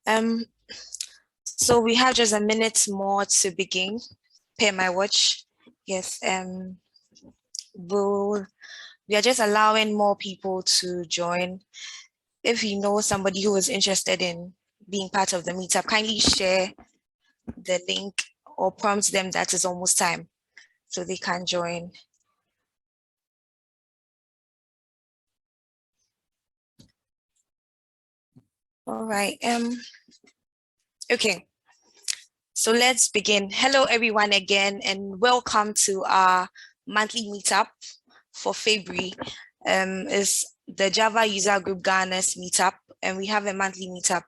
Um, so we have just a minute more to begin. Per my watch. Yes. We are just allowing more people to join. If you know somebody who is interested in being part of the meetup, kindly share the link or prompt them that it's almost time so they can join. All right. Okay. So let's begin. Hello, everyone, again, and welcome to our monthly meetup for February. Is the Java User Group Ghana's meetup, and we have a monthly meetup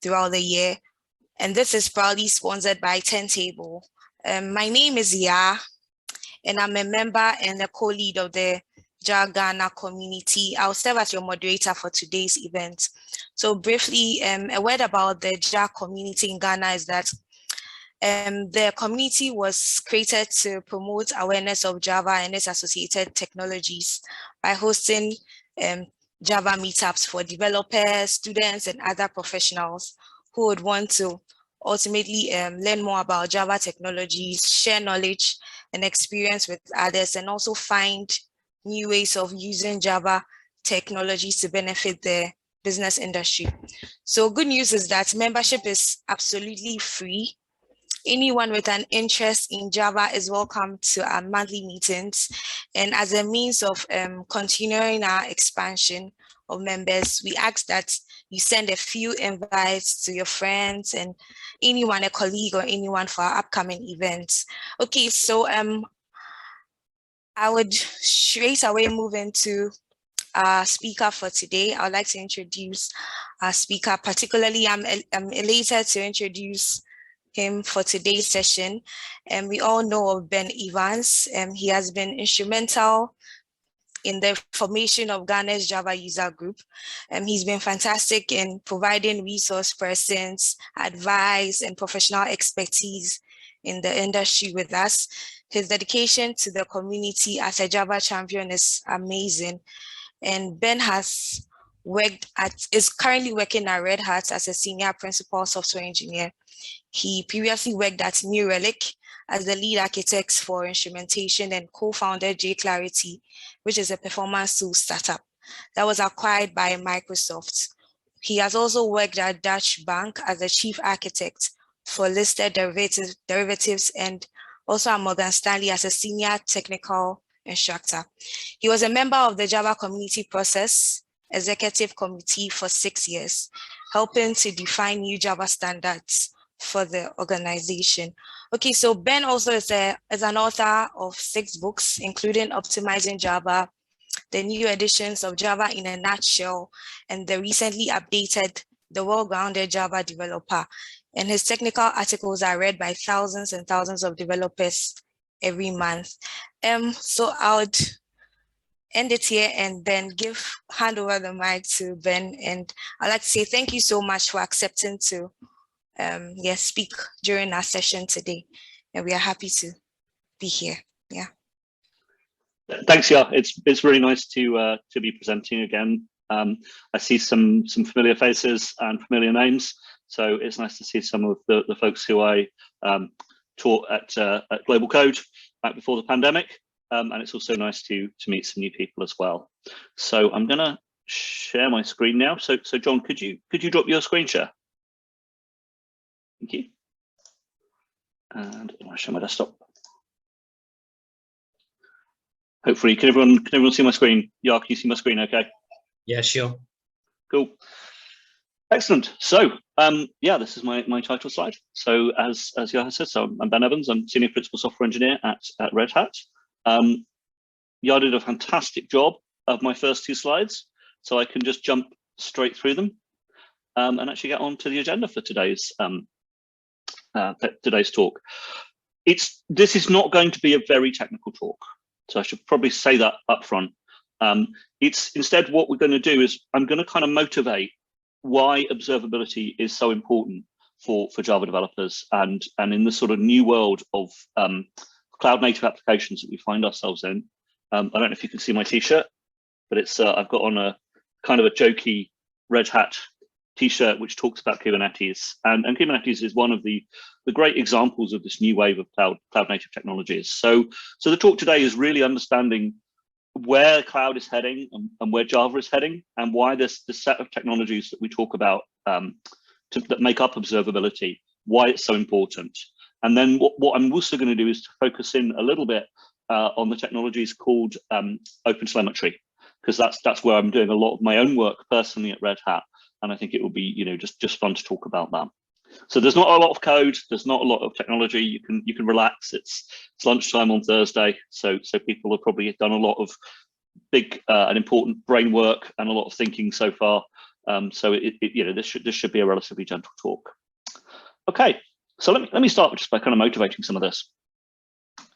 throughout the year. And this is proudly sponsored by Turntable. My name is Ya, and I'm a member and a co-lead of the Java Ghana community. I'll serve as your moderator for today's event. So briefly, a word about the Java community in Ghana is that the community was created to promote awareness of Java and its associated technologies by hosting Java meetups for developers, students, and other professionals who would want to ultimately learn more about Java technologies, share knowledge and experience with others, and also find new ways of using Java technologies to benefit the business industry. So good news is that membership is absolutely free. Anyone with an interest in Java is welcome to our monthly meetings. And as a means of continuing our expansion of members, we ask that you send a few invites to your friends and anyone, a colleague or anyone for our upcoming events. Okay, so I would straight away move into our speaker for today. I would like to introduce our speaker. Particularly, I'm elated to introduce him for today's session. And we all know of Ben Evans. He has been instrumental in the formation of Ghana's Java user group. He's been fantastic in providing resource persons, advice, and professional expertise in the industry with us. His dedication to the community as a Java champion is amazing. And Ben is currently working at Red Hat as a senior principal software engineer. He previously worked at New Relic as the lead architect for instrumentation and co-founded JClarity, which is a performance tool startup that was acquired by Microsoft. He has also worked at Dutch Bank as the chief architect for listed derivatives and also at Morgan Stanley as a senior technical instructor. He was a member of the Java Community Process Executive Committee for 6 years, helping to define new Java standards for the organization. Okay, so Ben also is an author of 6 books, including Optimizing Java, the new editions of Java in a Nutshell, and the recently updated The Well-Grounded Java Developer. And his technical articles are read by thousands and thousands of developers every month. So I would end it here and then hand over the mic to Ben. And I'd like to say thank you so much for accepting to speak during our session today. And we are happy to be here. Yeah. Thanks, yeah. It's really nice to be presenting again. I see some familiar faces and familiar names, so it's nice to see some of the folks who I taught at Global Code back before the pandemic, and it's also nice to meet some new people as well. So I'm going to share my screen now. So John, could you drop your screen share? Thank you. And I'll share my desktop. Hopefully, can everyone see my screen? Yeah, can you see my screen okay? Yeah, sure. Cool. Excellent. So yeah, this is my title slide. So as Johan said, so I'm Ben Evans. I'm Senior Principal Software Engineer at Red Hat. Yar did a fantastic job of my first 2 slides, so I can just jump straight through them and actually get on to the agenda for today's talk. This is not going to be a very technical talk, so I should probably say that up front. It's instead what we're going to do is I'm going to kind of motivate why observability is so important for Java developers and in the sort of new world of cloud native applications that we find ourselves in. I don't know if you can see my t-shirt, but it's I've got on a kind of a jokey Red Hat t-shirt which talks about Kubernetes, and Kubernetes is one of the great examples of this new wave of cloud native technologies. So the talk today is really understanding where cloud is heading and where Java is heading, and why this set of technologies that we talk about that make up observability, why it's so important. And then what I'm also going to do is to focus in a little bit on the technologies called OpenTelemetry, because that's where I'm doing a lot of my own work personally at Red Hat, and I think it will be just fun to talk about that. So there's not a lot of code, there's not a lot of technology. You can relax. It's lunchtime on Thursday, so people have probably done a lot of big and important brain work and a lot of thinking so far. So this should be a relatively gentle talk. Okay, so let me start just by kind of motivating some of this.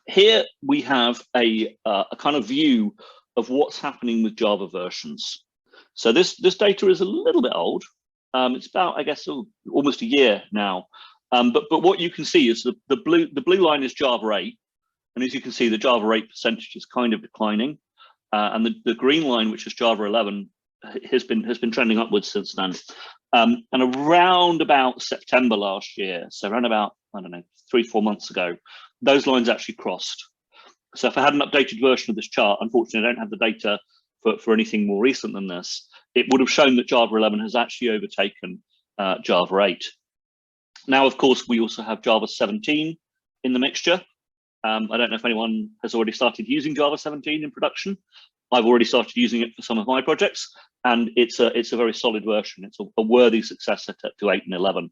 Here we have a kind of view of what's happening with Java versions. So this data is a little bit old. It's about, I guess, almost a year now. But what you can see is the blue line is Java 8, and as you can see, the Java 8 percentage is kind of declining, and the green line, which is Java 11, has been trending upwards since then. And around about September last year, so around about, I don't know, 3-4 months ago, those lines actually crossed. So if I had an updated version of this chart, unfortunately, I don't have the data for anything more recent than this, it would have shown that Java 11 has actually overtaken Java 8. Now, of course, we also have Java 17 in the mixture. I don't know if anyone has already started using Java 17 in production. I've already started using it for some of my projects, and it's a very solid version. It's a worthy successor to 8 and 11.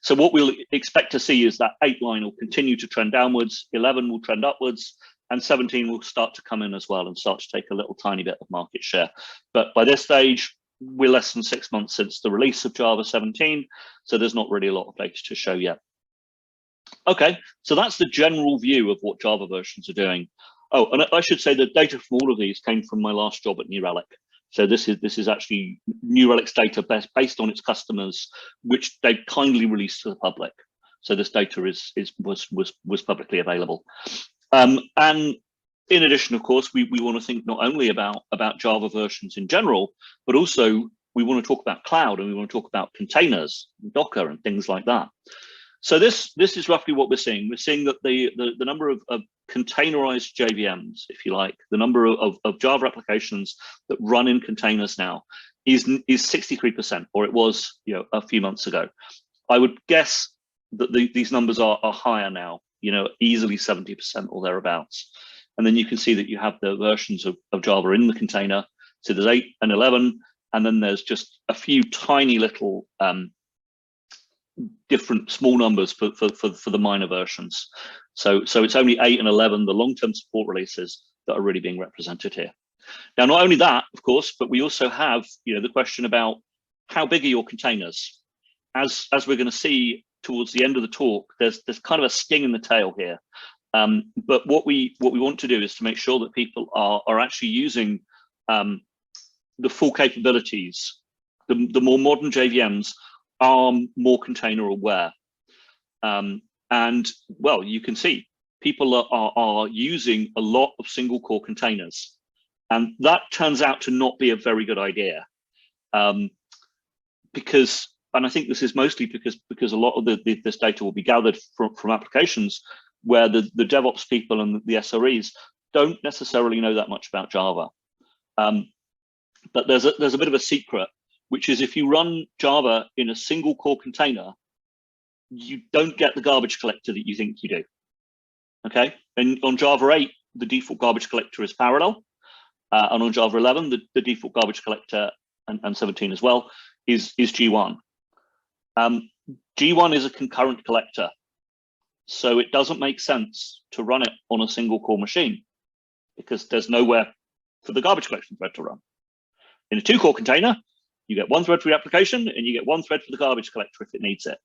So what we'll expect to see is that 8 line will continue to trend downwards, 11 will trend upwards, and 17 will start to come in as well and start to take a little tiny bit of market share. But by this stage, we're less than 6 months since the release of Java 17, so there's not really a lot of data to show yet. Okay, so that's the general view of what Java versions are doing. Oh, and I should say the data from all of these came from my last job at New Relic. So this is actually New Relic's data based on its customers, which they kindly released to the public. So this data was publicly available. And in addition, of course, we want to think not only about Java versions in general, but also we want to talk about cloud, and we want to talk about containers, Docker, and things like that. So this is roughly what we're seeing. We're seeing that the number of containerized JVMs, if you like, the number of Java applications that run in containers now is 63%, or it was a few months ago. I would guess that these numbers are higher now, easily 70% or thereabouts. And then you can see that you have the versions of Java in the container. So there's 8 and 11, and then there's just a few tiny little different small numbers for the minor versions. So it's only 8 and 11, the long-term support releases, that are really being represented here. Now, not only that, of course, but we also have the question about how big are your containers. As we're going to see towards the end of the talk, there's kind of a sting in the tail here. But what we want to do is to make sure that people are actually using the full capabilities. The more modern JVMs are more container aware. And well, you can see people are using a lot of single core containers, and that turns out to not be a very good idea. Because, and I think this is mostly because a lot of this data will be gathered from applications where the DevOps people and the SREs don't necessarily know that much about Java. But there's a bit of a secret, which is if you run Java in a single core container, you don't get the garbage collector that you think you do. Okay, and on Java 8, the default garbage collector is parallel, and on Java 11, the default garbage collector, and 17 as well, is G1. G1 is a concurrent collector, so it doesn't make sense to run it on a single core machine because there's nowhere for the garbage collection thread to run. In a 2-core container, you get 1 thread for your application, and you get 1 thread for the garbage collector if it needs it.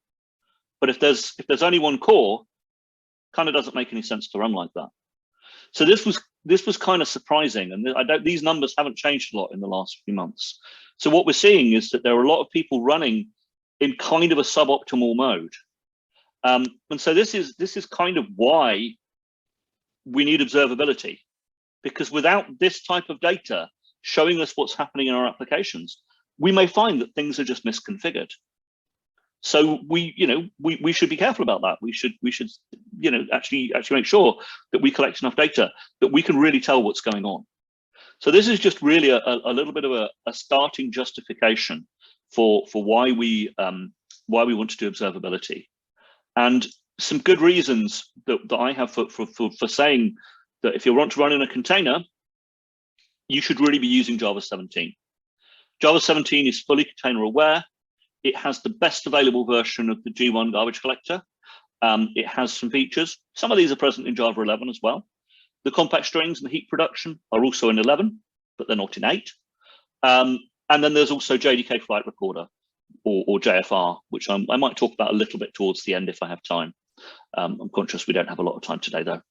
But if there's only 1 core, kind of doesn't make any sense to run like that. So this was kind of surprising, and these numbers haven't changed a lot in the last few months. So what we're seeing is that there are a lot of people running in kind of a suboptimal mode, and so this is kind of why we need observability, because without this type of data showing us what's happening in our applications, we may find that things are just misconfigured. So we should be careful about that. We should actually make sure that we collect enough data that we can really tell what's going on. So this is just really a little bit of a starting justification for why we want to do observability, and some good reasons that I have for saying that if you want to run in a container, you should really be using Java 17. Java 17 is fully container aware. It has the best available version of the G1 garbage collector. It has some features. Some of these are present in Java 11 as well. The compact strings and the heap production are also in 11, but they're not in 8. And then there's also JDK Flight Recorder, or JFR, which I might talk about a little bit towards the end if I have time. I'm conscious we don't have a lot of time today, though.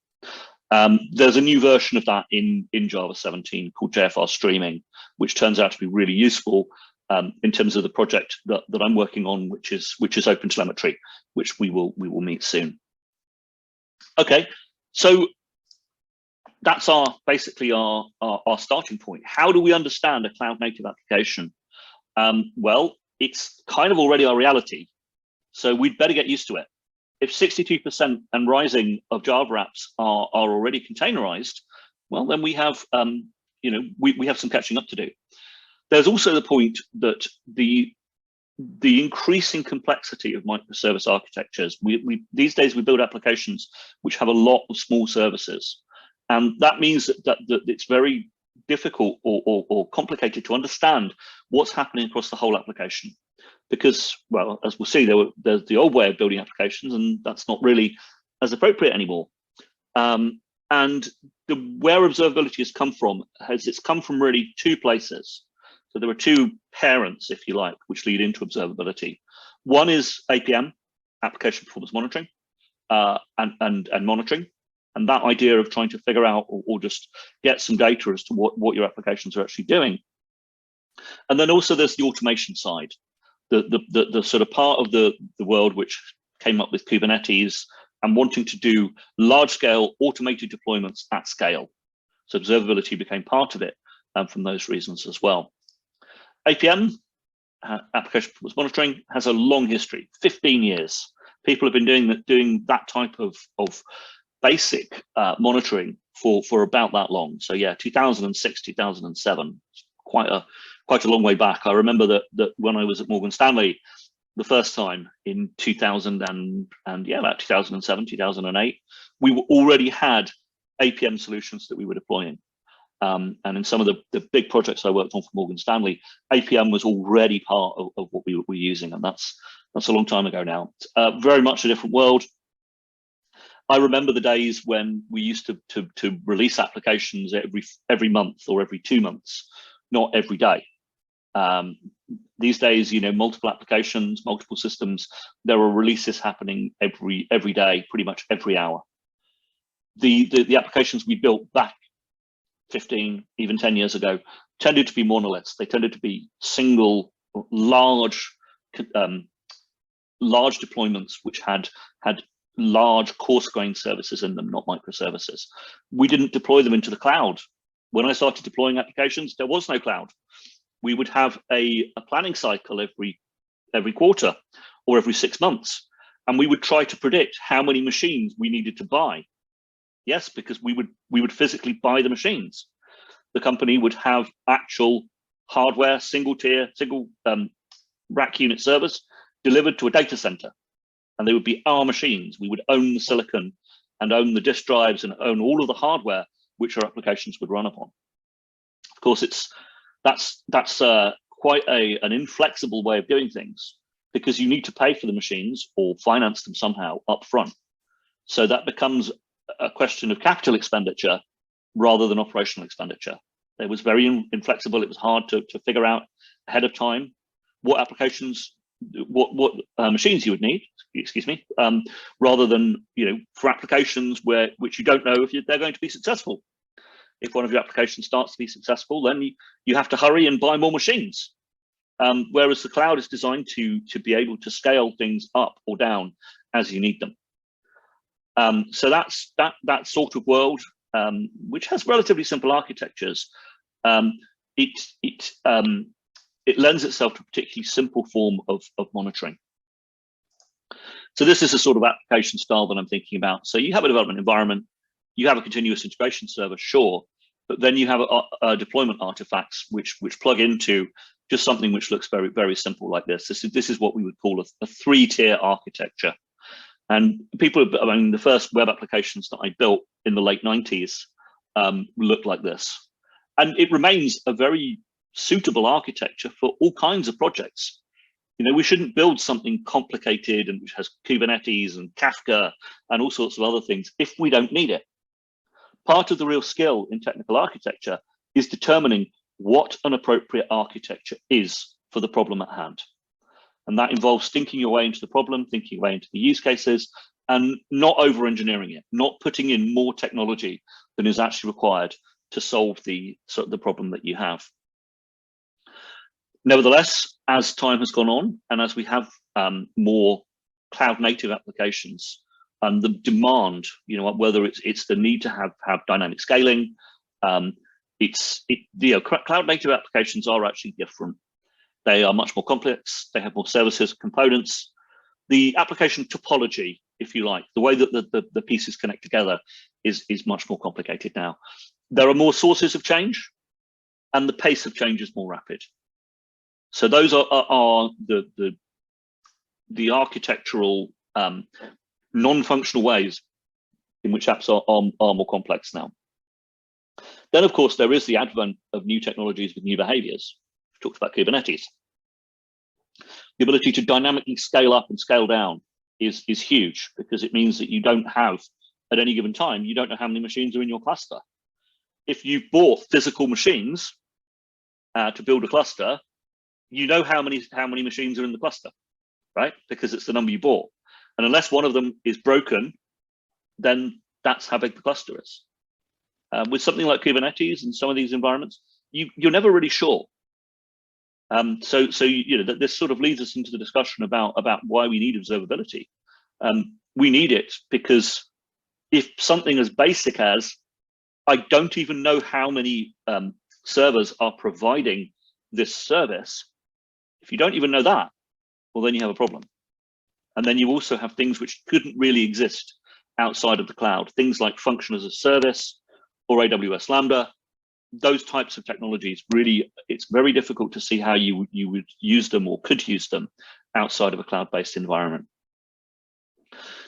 There's a new version of that in Java 17 called JFR Streaming, which turns out to be really useful in terms of the project that I'm working on, which is OpenTelemetry, which we will meet soon. Okay, so that's basically our starting point. How do we understand a cloud native application? Well, it's kind of already our reality, so we'd better get used to it. If 62% and rising of Java apps are already containerized, well, then we have we have some catching up to do. There's also the point that the increasing complexity of microservice architectures. These days we build applications which have a lot of small services, and that means that it's very difficult or complicated to understand what's happening across the whole application. Because, well, as we'll see, there's the old way of building applications, and that's not really as appropriate anymore. And where observability has come from, it's come from really two places. So there are two parents, if you like, which lead into observability. One is APM, application performance monitoring, and monitoring, and that idea of trying to figure out or just get some data as to what your applications are actually doing. And then also there's the automation side. The sort of part of the world which came up with Kubernetes and wanting to do large-scale automated deployments at scale. So observability became part of it from those reasons as well. APM, application performance monitoring, has a long history, 15 years. People have been doing that type of basic monitoring for about that long. So yeah, 2006, 2007, quite a long way back. I remember that when I was at Morgan Stanley the first time in 2000 and yeah, about 2007, 2008, we already had APM solutions that we were deploying. And in some of the big projects I worked on for Morgan Stanley, APM was already part of what we were using, and that's a long time ago now. Very much a different world. I remember the days when we used to release applications every month or every 2 months, not every day. These days, multiple applications, multiple systems, there are releases happening every day, pretty much every hour. The applications we built back 15, even 10 years ago, tended to be monoliths. They tended to be single, large deployments which had large coarse-grained services in them, not microservices. We didn't deploy them into the cloud. When I started deploying applications, there was no cloud. We would have a planning cycle every quarter or every 6 months, and we would try to predict how many machines we needed to buy. Yes, because we would physically buy the machines. The company would have actual hardware, single rack unit servers delivered to a data center, and they would be our machines. We would own the silicon and own the disk drives and own all of the hardware which our applications would run upon. Of course, that's quite an inflexible way of doing things, because you need to pay for the machines or finance them somehow up front. So that becomes a question of capital expenditure rather than operational expenditure. It was very inflexible. It was hard to figure out ahead of time what applications, what machines you would need, excuse me, rather than, for applications which you don't know if they're going to be successful. If one of your applications starts to be successful, then you have to hurry and buy more machines. Whereas the cloud is designed to be able to scale things up or down as you need them. So that's that sort of world, which has relatively simple architectures. It it lends itself to a particularly simple form of monitoring. So this is a sort of application style that I'm thinking about. So you have a development environment, you have a continuous integration server, sure, but then you have a deployment artifacts which plug into just something which looks very, very simple like this. This is what we would call a three-tier architecture. And people, I mean, the first web applications that I built in the late 90s looked like this. And it remains a very suitable architecture for all kinds of projects. You know, we shouldn't build something complicated and which has Kubernetes and Kafka and all sorts of other things if we don't need it. Part of the real skill in technical architecture is determining what an appropriate architecture is for the problem at hand. And that involves thinking your way into the problem, thinking your way into the use cases, and not over-engineering it, not putting in more technology than is actually required to solve the problem that you have. Nevertheless, as time has gone on, and as we have more cloud-native applications, the demand, you know, whether it's the need to have dynamic scaling, cloud-native applications are actually different. They are much more complex. They have more services, components. The application topology, if you like, the way that the pieces connect together is much more complicated now. There are more sources of change, and the pace of change is more rapid. So those are the architectural non-functional ways in which apps are more complex now. Then, of course, there is the advent of new technologies with new behaviors. We talked about Kubernetes. The ability to dynamically scale up and scale down is huge, because it means that you don't have, at any given time, you don't know how many machines are in your cluster. If you've bought physical machines to build a cluster, you know how many machines are in the cluster, right? Because it's the number you bought. And unless one of them is broken, then that's how big the cluster is. With something like Kubernetes and some of these environments, you're never really sure. So you know, this sort of leads us into the discussion about why we need observability. We need it because if something as basic as I don't even know how many servers are providing this service, if you don't even know that, well, then you have a problem. And then you also have things which couldn't really exist outside of the cloud, things like function as a service or AWS Lambda. Those types of technologies, really, it's very difficult to see how you would use them or could use them outside of a cloud-based environment.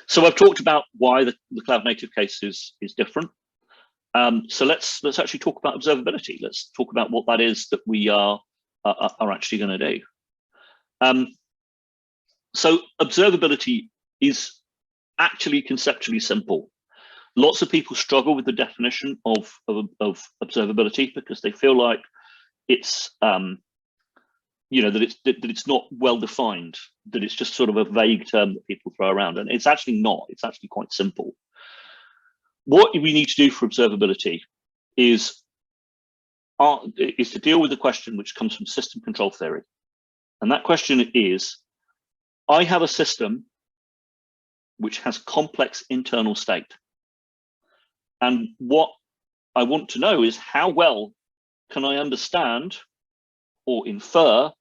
So I've talked about why the cloud-native case is different. So let's actually talk about observability. Let's talk about what that is that we are actually going to do. So observability is actually conceptually simple. Lots of people struggle with the definition of observability because they feel like it's you know, that it's not well defined, that it's just sort of a vague term that people throw around, and it's actually not. It's actually quite simple. What we need to do for observability is to deal with the question which comes from system control theory, and that question is: I have a system which has complex internal state. And what I want to know is how well can I understand or infer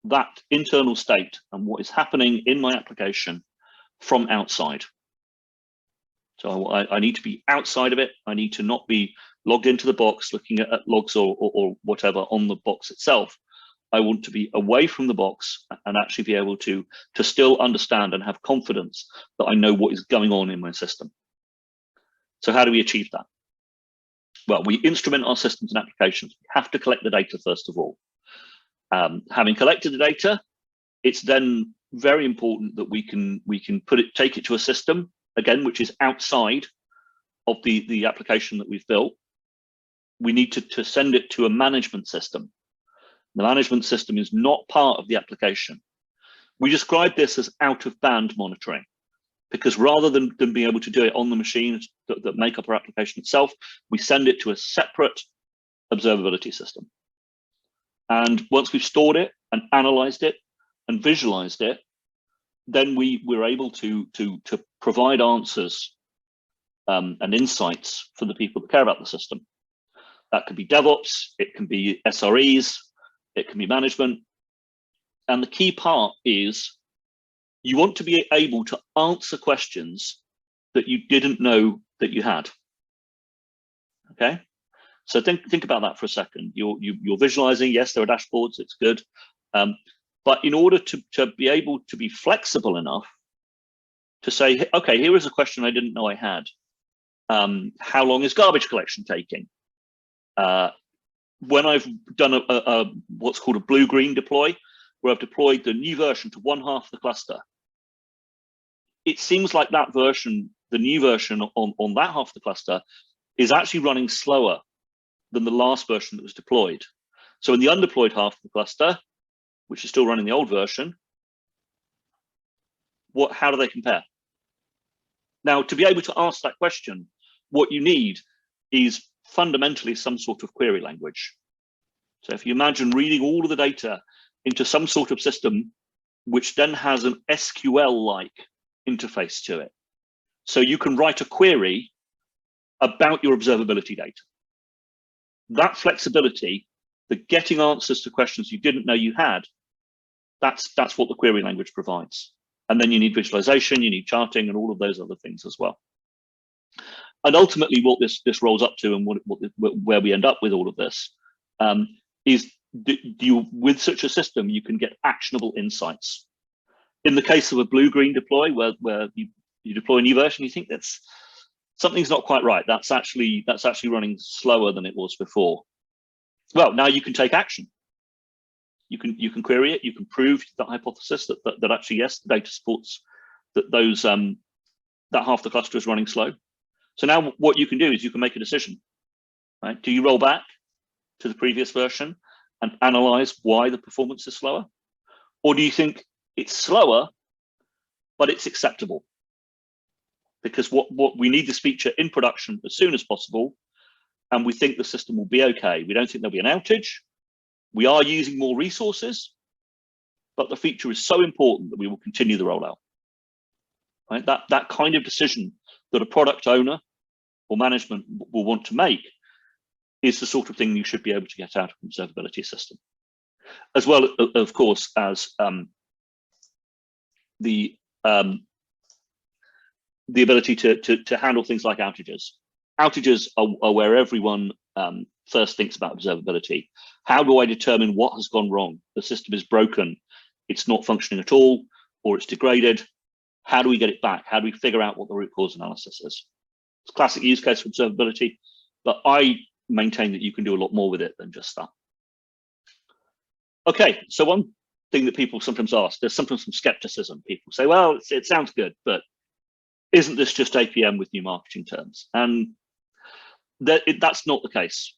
that internal state and what is happening in my application from outside. So I need to be outside of it. I need to not be logged into the box, looking at logs or whatever on the box itself. I want to be away from the box and actually be able to still understand and have confidence that I know what is going on in my system. So how do we achieve that? Well, we instrument our systems and applications. We have to collect the data first of all. Having collected the data, it's then very important that we can take it to a system, again, which is outside of the application that we've built. We need to send it to a management system. The management system is not part of the application. We describe this as out-of-band monitoring, because rather than being able to do it on the machines that make up our application itself, we send it to a separate observability system. And once we've stored it and analyzed it and visualized it, then we're able to provide answers and insights for the people that care about the system. That could be DevOps, it can be SREs, it can be management. And the key part is you want to be able to answer questions that you didn't know that you had. Okay, so think about that for a second. You're visualizing. Yes, there are dashboards. It's good, but in order to be able to be flexible enough to say, okay, here is a question I didn't know I had. How long is garbage collection taking? When I've done a what's called a blue-green deploy, where I've deployed the new version to one half of the cluster, it seems like that version, the new version on that half of the cluster, is actually running slower than the last version that was deployed. So in the undeployed half of the cluster, which is still running the old version, how do they compare? Now, to be able to ask that question, what you need is fundamentally some sort of query language. So if you imagine reading all of the data into some sort of system, which then has an SQL-like interface to it. So you can write a query about your observability data. That flexibility, the getting answers to questions you didn't know you had, that's what the query language provides. And then you need visualization, you need charting, and all of those other things as well. And ultimately, what this rolls up to, and where we end up with all of this, is with such a system, you can get actionable insights. In the case of a blue-green deploy, where you deploy a new version, you think something's not quite right. That's actually running slower than it was before. Well, now you can take action. You can query it. You can prove that hypothesis that actually, yes, the data supports that that half the cluster is running slow. So now what you can do is you can make a decision. Right? Do you roll back to the previous version and analyze why the performance is slower, or do you think it's slower, but it's acceptable? Because what we need this feature in production as soon as possible, and we think the system will be okay. We don't think there'll be an outage. We are using more resources, but the feature is so important that we will continue the rollout. Right? That kind of decision that a product owner or management will want to make is the sort of thing you should be able to get out of an observability system, as well, of course, as the ability to handle things like outages. Outages are where everyone first thinks about observability. How do I determine what has gone wrong? The system is broken, it's not functioning at all, or it's degraded. How do we get it back? How do we figure out what the root cause analysis is? It's a classic use case for observability, but I maintain that you can do a lot more with it than just that. Okay, so one thing that people sometimes ask, there's sometimes some skepticism. People say, well, it sounds good, but isn't this just APM with new marketing terms? And that's not the case.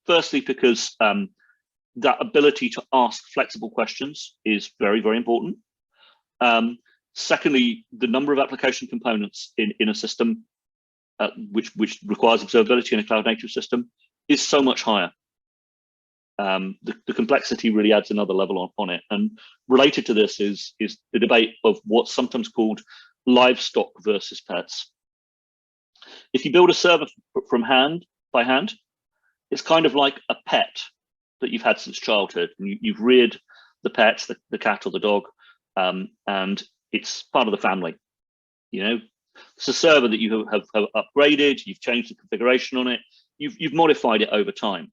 Firstly, because that ability to ask flexible questions is very, very important. Secondly, the number of application components in a system which requires observability in a cloud native system is so much higher. The complexity really adds another level on it. And related to this is the debate of what's sometimes called livestock versus pets. If you build a server by hand, it's kind of like a pet that you've had since childhood. And you've reared the pet, the cat or the dog, and it's part of the family. You know, it's a server that you have upgraded, you've changed the configuration on it, you've modified it over time.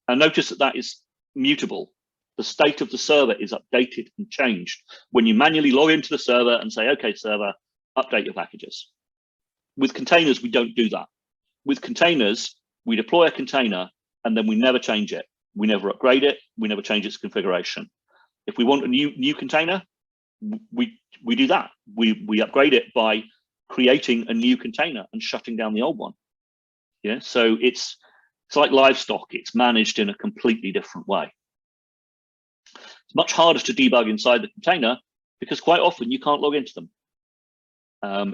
And notice that is mutable. The state of the server is updated and changed when you manually log into the server and say, okay, server, update your packages. With containers, we don't do that. With containers, we deploy a container and then we never change it. We never upgrade it. We never change its configuration. If we want a new container, we do that. We upgrade it by creating a new container and shutting down the old one. Yeah, so it's like livestock. It's managed in a completely different way. It's much harder to debug inside the container because quite often you can't log into them.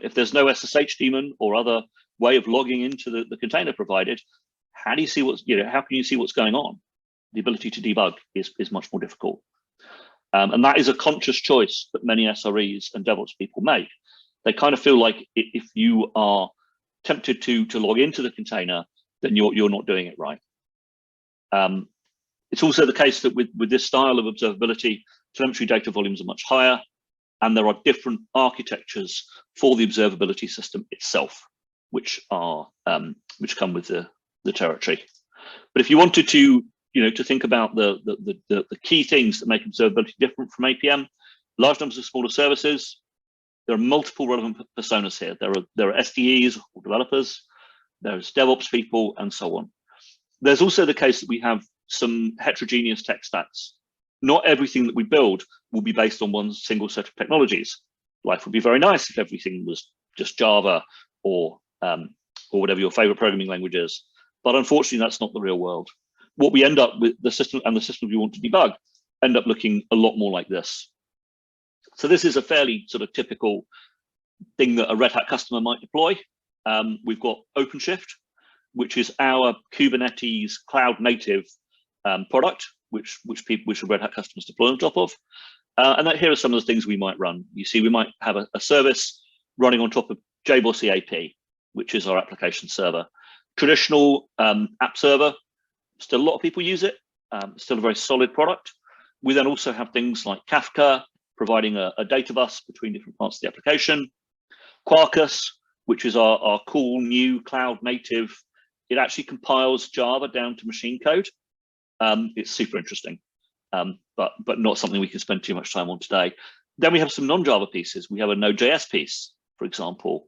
If there's no SSH daemon or other way of logging into the container provided, how do you see how can you see what's going on? The ability to debug is much more difficult. And that is a conscious choice that many SREs and DevOps people make. They kind of feel like if you are tempted to log into the container, then you're not doing it right. It's also the case that with this style of observability, telemetry data volumes are much higher, and there are different architectures for the observability system itself, which come with the territory. But if you wanted to, to think about the key things that make observability different from APM, large numbers of smaller services, there are multiple relevant personas here. There are SDEs or developers, there's DevOps people, and so on. There's also the case that we have some heterogeneous tech stacks. Not everything that we build will be based on one single set of technologies. Life would be very nice if everything was just Java or whatever your favorite programming language is. But unfortunately, that's not the real world. What we end up with, the system and the systems we want to debug, end up looking a lot more like this. So this is a fairly sort of typical thing that a Red Hat customer might deploy. We've got OpenShift, which is our Kubernetes cloud native product, which Red Hat customers deploy on top of. And here are some of the things we might run. You see, we might have a service running on top of JBoss EAP, which is our application server. Traditional app server, still a lot of people use it, still a very solid product. We then also have things like Kafka, providing a data bus between different parts of the application. Quarkus, which is our cool new cloud native. It actually compiles Java down to machine code. It's super interesting, but not something we can spend too much time on today. Then we have some non-Java pieces. We have a Node.js piece, for example.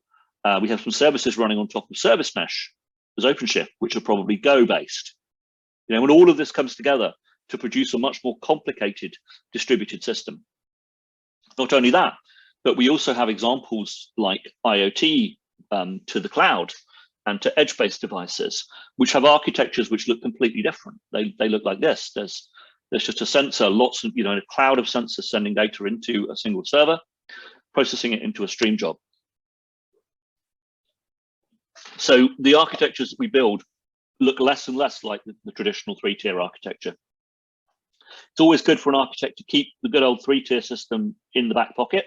We have some services running on top of Service Mesh as OpenShift, which are probably Go-based. When all of this comes together to produce a much more complicated distributed system. Not only that, but we also have examples like IoT to the cloud and to edge-based devices, which have architectures which look completely different. They look like this. There's just a sensor, lots of, a cloud of sensors sending data into a single server, processing it into a stream job. So the architectures that we build look less and less like the traditional three-tier architecture. It's always good for an architect to keep the good old three-tier system in the back pocket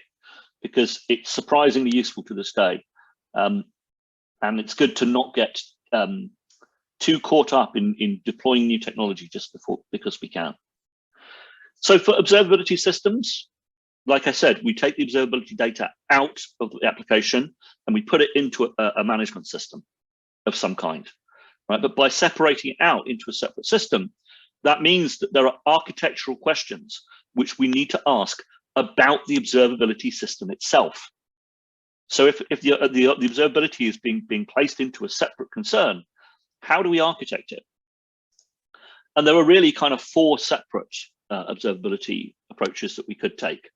because it's surprisingly useful to this day. And it's good to not get too caught up in deploying new technology just because we can. So for observability systems, like I said, we take the observability data out of the application and we put it into a management system of some kind, right? But by separating it out into a separate system, that means that there are architectural questions which we need to ask about the observability system itself. So if the observability is being placed into a separate concern, how do we architect it? And there are really kind of four separate observability approaches that we could take.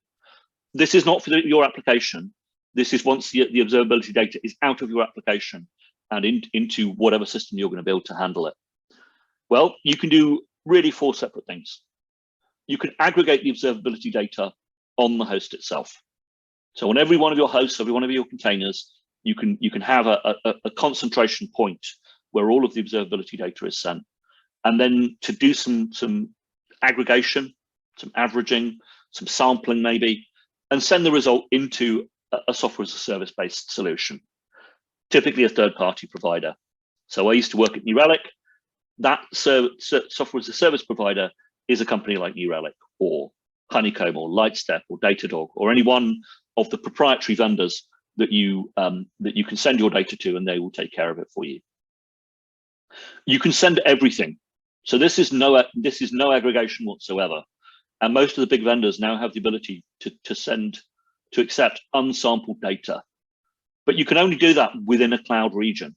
This is not for your application. This is once the observability data is out of your application and into whatever system you're going to build to handle it. Well, you can do really four separate things. You can aggregate the observability data on the host itself. So on every one of your hosts, every one of your containers, you can have a concentration point where all of the observability data is sent. And then to do some aggregation, some averaging, some sampling maybe, and send the result into a software as a service based solution, typically a third-party provider. So I used to work at New Relic. That software as a service provider is a company like New Relic or Honeycomb or Lightstep or Datadog or any one of the proprietary vendors that you can send your data to, and they will take care of it for you. You can send everything. So this is no aggregation whatsoever. And most of the big vendors now have the ability to accept unsampled data. But you can only do that within a cloud region.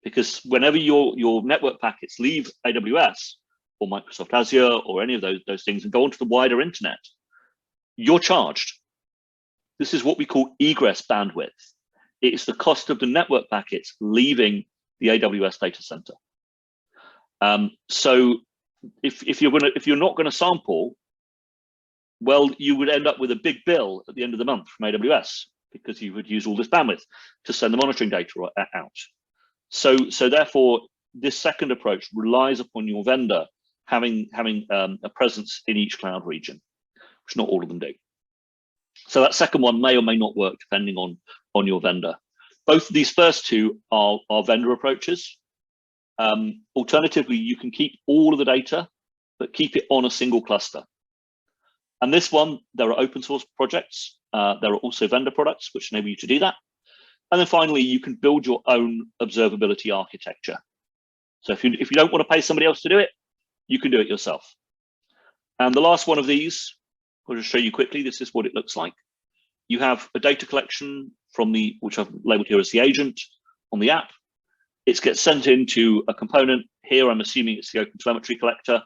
Because whenever your network packets leave AWS or Microsoft Azure or any of those things and go onto the wider internet, you're charged. This is what we call egress bandwidth. It's the cost of the network packets leaving the AWS data center. So if you're not going to sample, well, you would end up with a big bill at the end of the month from AWS because you would use all this bandwidth to send the monitoring data out. So therefore, this second approach relies upon your vendor having a presence in each cloud region, which not all of them do. So that second one may or may not work depending on your vendor. Both of these first two are vendor approaches. Alternatively, you can keep all of the data, but keep it on a single cluster. And this one, there are open source projects. There are also vendor products which enable you to do that. And then finally, you can build your own observability architecture. So if you don't want to pay somebody else to do it, you can do it yourself. And the last one of these, I'll just show you quickly. This is what it looks like. You have a data collection from which I've labeled here as the agent on the app. It gets sent into a component. Here, I'm assuming it's the OpenTelemetry collector.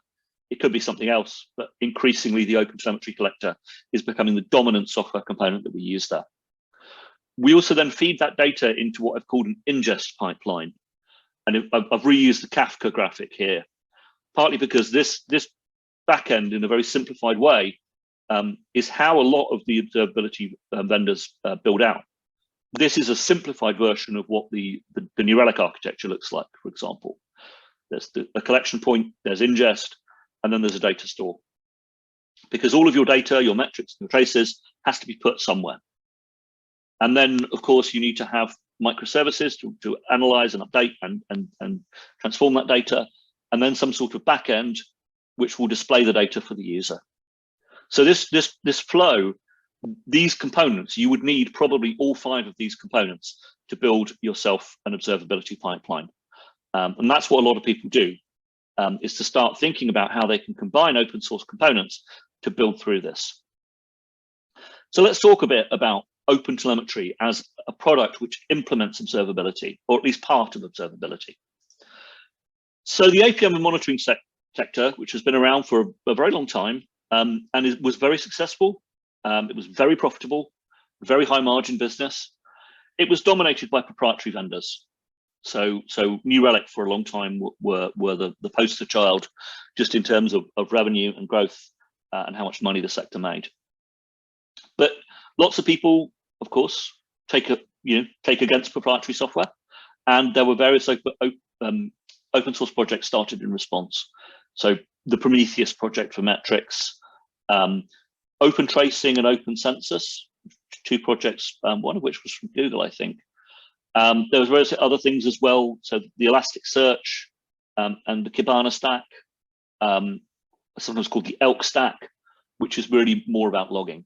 It could be something else, but increasingly the OpenTelemetry collector is becoming the dominant software component that we use there. We also then feed that data into what I've called an ingest pipeline. And I've reused the Kafka graphic here, partly because this backend, in a very simplified way, is how a lot of the observability vendors build out. This is a simplified version of what the New Relic architecture looks like, for example. There's a collection point, there's ingest, and then there's a data store. Because all of your data, your metrics, and your traces has to be put somewhere. And then, of course, you need to have microservices to analyze and update and transform that data, and then some sort of backend which will display the data for the user. So this flow, these components, you would need probably all 5 of these components to build yourself an observability pipeline. And that's what a lot of people do, is to start thinking about how they can combine open source components to build through this. So let's talk a bit about OpenTelemetry as a product which implements observability, or at least part of observability. So the APM and monitoring sector, which has been around for a very long time, and it was very successful. It was very profitable, very high margin business. It was dominated by proprietary vendors. So New Relic for a long time were the poster child, just in terms of revenue and growth and how much money the sector made. But lots of people, of course, take against proprietary software, and there were various open source projects started in response. So the Prometheus project for metrics, Open Tracing and Open Census, 2 projects, one of which was from Google, I think. There was various other things as well. So the Elasticsearch and the Kibana stack, sometimes called the Elk stack, which is really more about logging.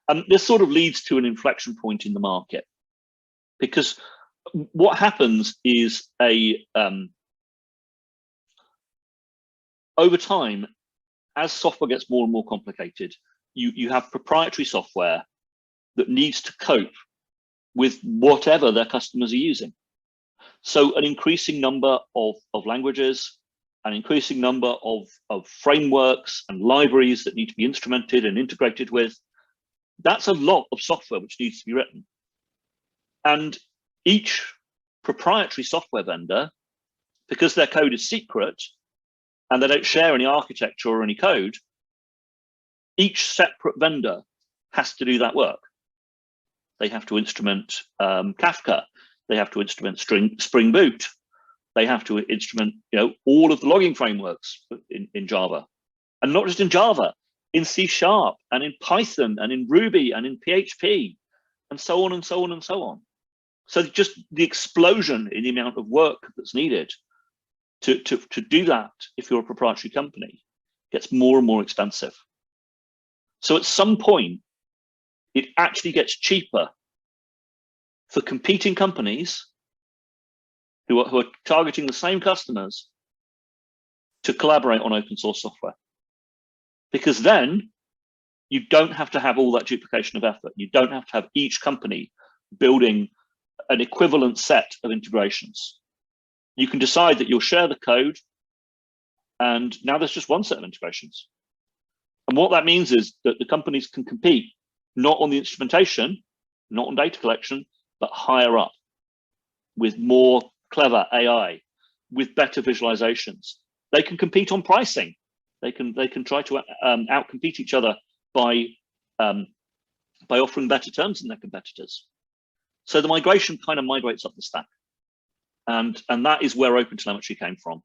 And this sort of leads to an inflection point in the market, because what happens is over time, as software gets more and more complicated, you have proprietary software that needs to cope with whatever their customers are using. So an increasing number of languages, an increasing number of frameworks and libraries that need to be instrumented and integrated with. That's a lot of software which needs to be written. And each proprietary software vendor, because their code is secret and they don't share any architecture or any code, each separate vendor has to do that work. They have to instrument Kafka. They have to instrument Spring Boot. They have to instrument all of the logging frameworks in Java. And not just in Java, in C# and in Python and in Ruby and in PHP and so on and so on and so on. So just the explosion in the amount of work that's needed to do that, if you're a proprietary company, gets more and more expensive. So at some point, it actually gets cheaper for competing companies who are targeting the same customers to collaborate on open source software. Because then you don't have to have all that duplication of effort. You don't have to have each company building an equivalent set of integrations. You can decide that you'll share the code, and now there's just one set of integrations. And what that means is that the companies can compete not on the instrumentation, not on data collection, but higher up with more clever AI, with better visualizations. They can compete on pricing. They can try to outcompete each other by offering better terms than their competitors. So the migration kind of migrates up the stack, and that is where OpenTelemetry came from.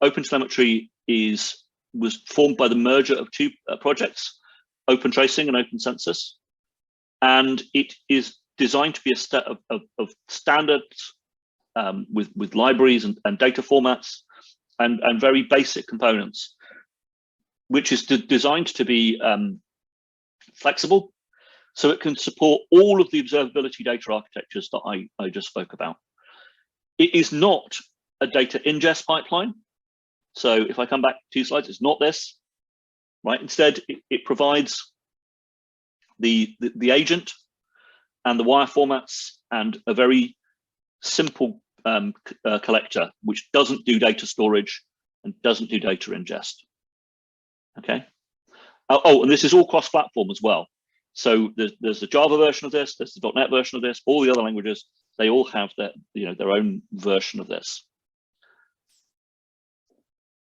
OpenTelemetry was formed by the merger of 2 projects, Open Tracing and Open Census, and it is designed to be a set of standards with libraries and data formats and very basic components which is designed to be flexible, so it can support all of the observability data architectures that I just spoke about. It is not a data ingest pipeline. So if I come back 2 slides, it's not this, right? Instead, it provides the agent and the wire formats and a very simple collector, which doesn't do data storage and doesn't do data ingest. Okay. Oh, and this is all cross-platform as well. So there's the Java version of this, there's the .NET version of this, all the other languages, they all have their own version of this.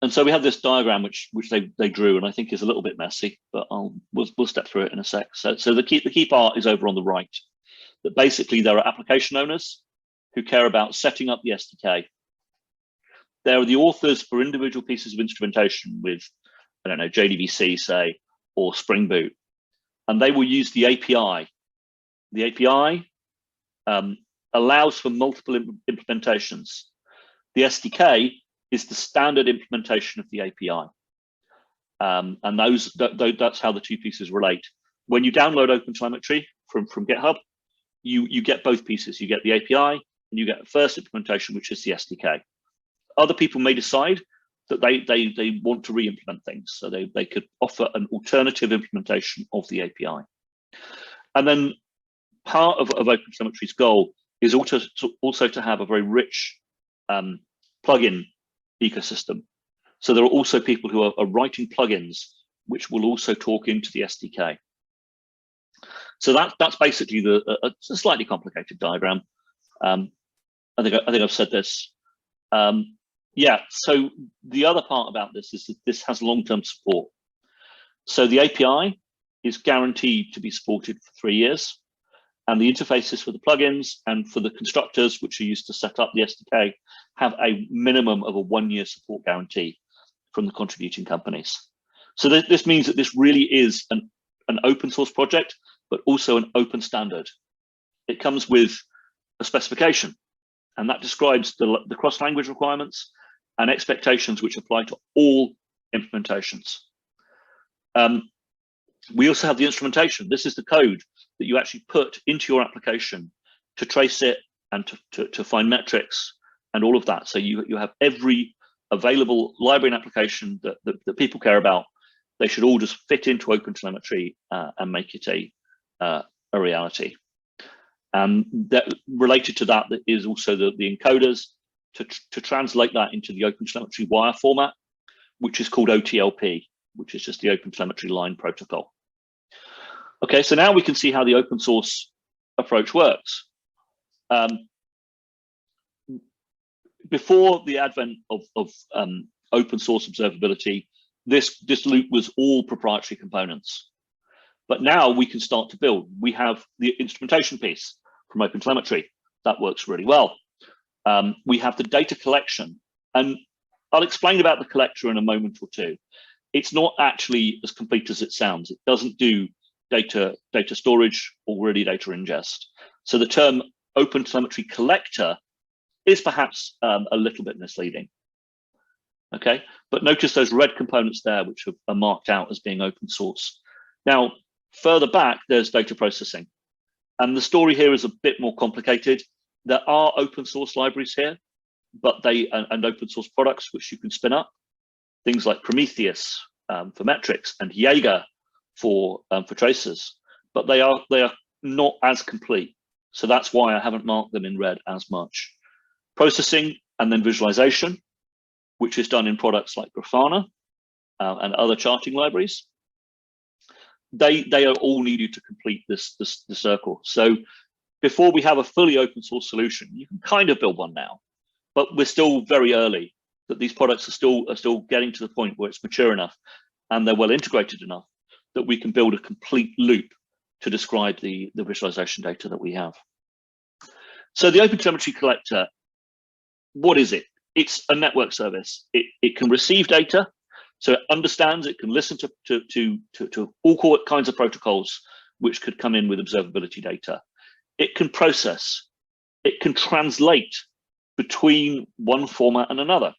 And so we have this diagram which they drew, and I think is a little bit messy, but we'll step through it in a sec. So the key part is over on the right. That basically there are application owners who care about setting up the SDK. There are the authors for individual pieces of instrumentation with, I don't know, JDBC, say, or Spring Boot, and they will use the API. The API allows for multiple implementations. The SDK is the standard implementation of the API. And that's how the two pieces relate. When you download OpenTelemetry from GitHub, you get both pieces. You get the API and you get the first implementation, which is the SDK. Other people may decide that they want to re-implement things. So they could offer an alternative implementation of the API. And then part of OpenTelemetry's goal is also to have a very rich plugin ecosystem. So there are also people who are writing plugins which will also talk into the SDK. So that's basically a slightly complicated diagram. I think I've said this. Yeah. So the other part about this is that this has long-term support. So the API is guaranteed to be supported for 3 years, and the interfaces for the plugins and for the constructors, which are used to set up the SDK, have a minimum of a 1-year support guarantee from the contributing companies. So this means that this really is an open source project, but also an open standard. It comes with a specification, and that describes the cross-language requirements and expectations which apply to all implementations. We also have the instrumentation. This is the code that you actually put into your application to trace it and to find metrics and all of that. So you have every available library and application that people care about. They should all just fit into OpenTelemetry and make it a reality. That related to that is also the encoders to translate that into the OpenTelemetry wire format, which is called OTLP, which is just the OpenTelemetry line protocol. Okay, so now we can see how the open source approach works. Before the advent of open source observability, this loop was all proprietary components. But now we can start to build. We have the instrumentation piece from OpenTelemetry. That works really well. We have the data collection, and I'll explain about the collector in a moment or two. It's not actually as complete as it sounds. It doesn't do data storage or really data ingest. So the term OpenTelemetry collector is perhaps a little bit misleading. Okay, but notice those red components there, which are marked out as being open source. Now, further back, there's data processing. And the story here is a bit more complicated. There are open source libraries here, but and open source products which you can spin up. Things like Prometheus for metrics and Jaeger for traces, but they are not as complete. So that's why I haven't marked them in red as much. Processing and then visualization, which is done in products like Grafana and other charting libraries. They are all needed to complete this circle. So before we have a fully open source solution, you can kind of build one now, but we're still very early. That these products are still getting to the point where it's mature enough and they're well integrated enough that we can build a complete loop to describe the visualization data that we have. So the OpenTelemetry collector, what is it? It's a network service. It can receive data, so it understands, it can listen to all kinds of protocols which could come in with observability data. It can process, it can translate between one format and another.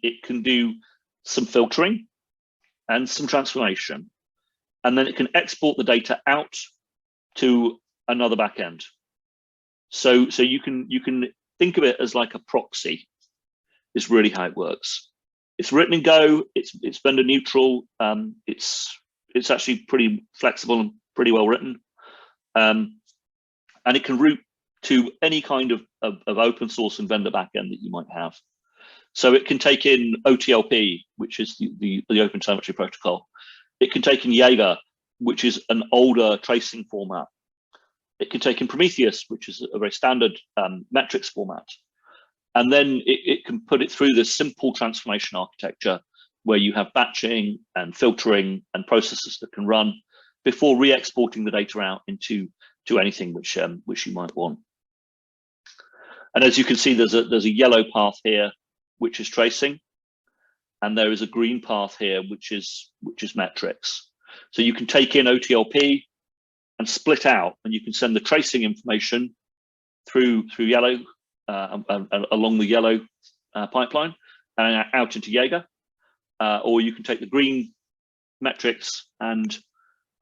It can do some filtering. and some transformation, and then it can export the data out to another backend. So you can think of it as like a proxy. Is really how it works. It's written in Go. It's vendor neutral. It's actually pretty flexible and pretty well written, and it can route to any kind of open source and vendor backend that you might have. So it can take in OTLP, which is the Open Telemetry Protocol. It can take in Jaeger, which is an older tracing format. It can take in Prometheus, which is a very standard metrics format. And then it can put it through this simple transformation architecture where you have batching and filtering and processes that can run before re-exporting the data out into anything which you might want. And as you can see, there's a yellow path here, which is tracing, and there is a green path here, which is metrics. So you can take in OTLP and split out, and you can send the tracing information through yellow. Along the yellow pipeline and out into Jaeger, or you can take the green metrics and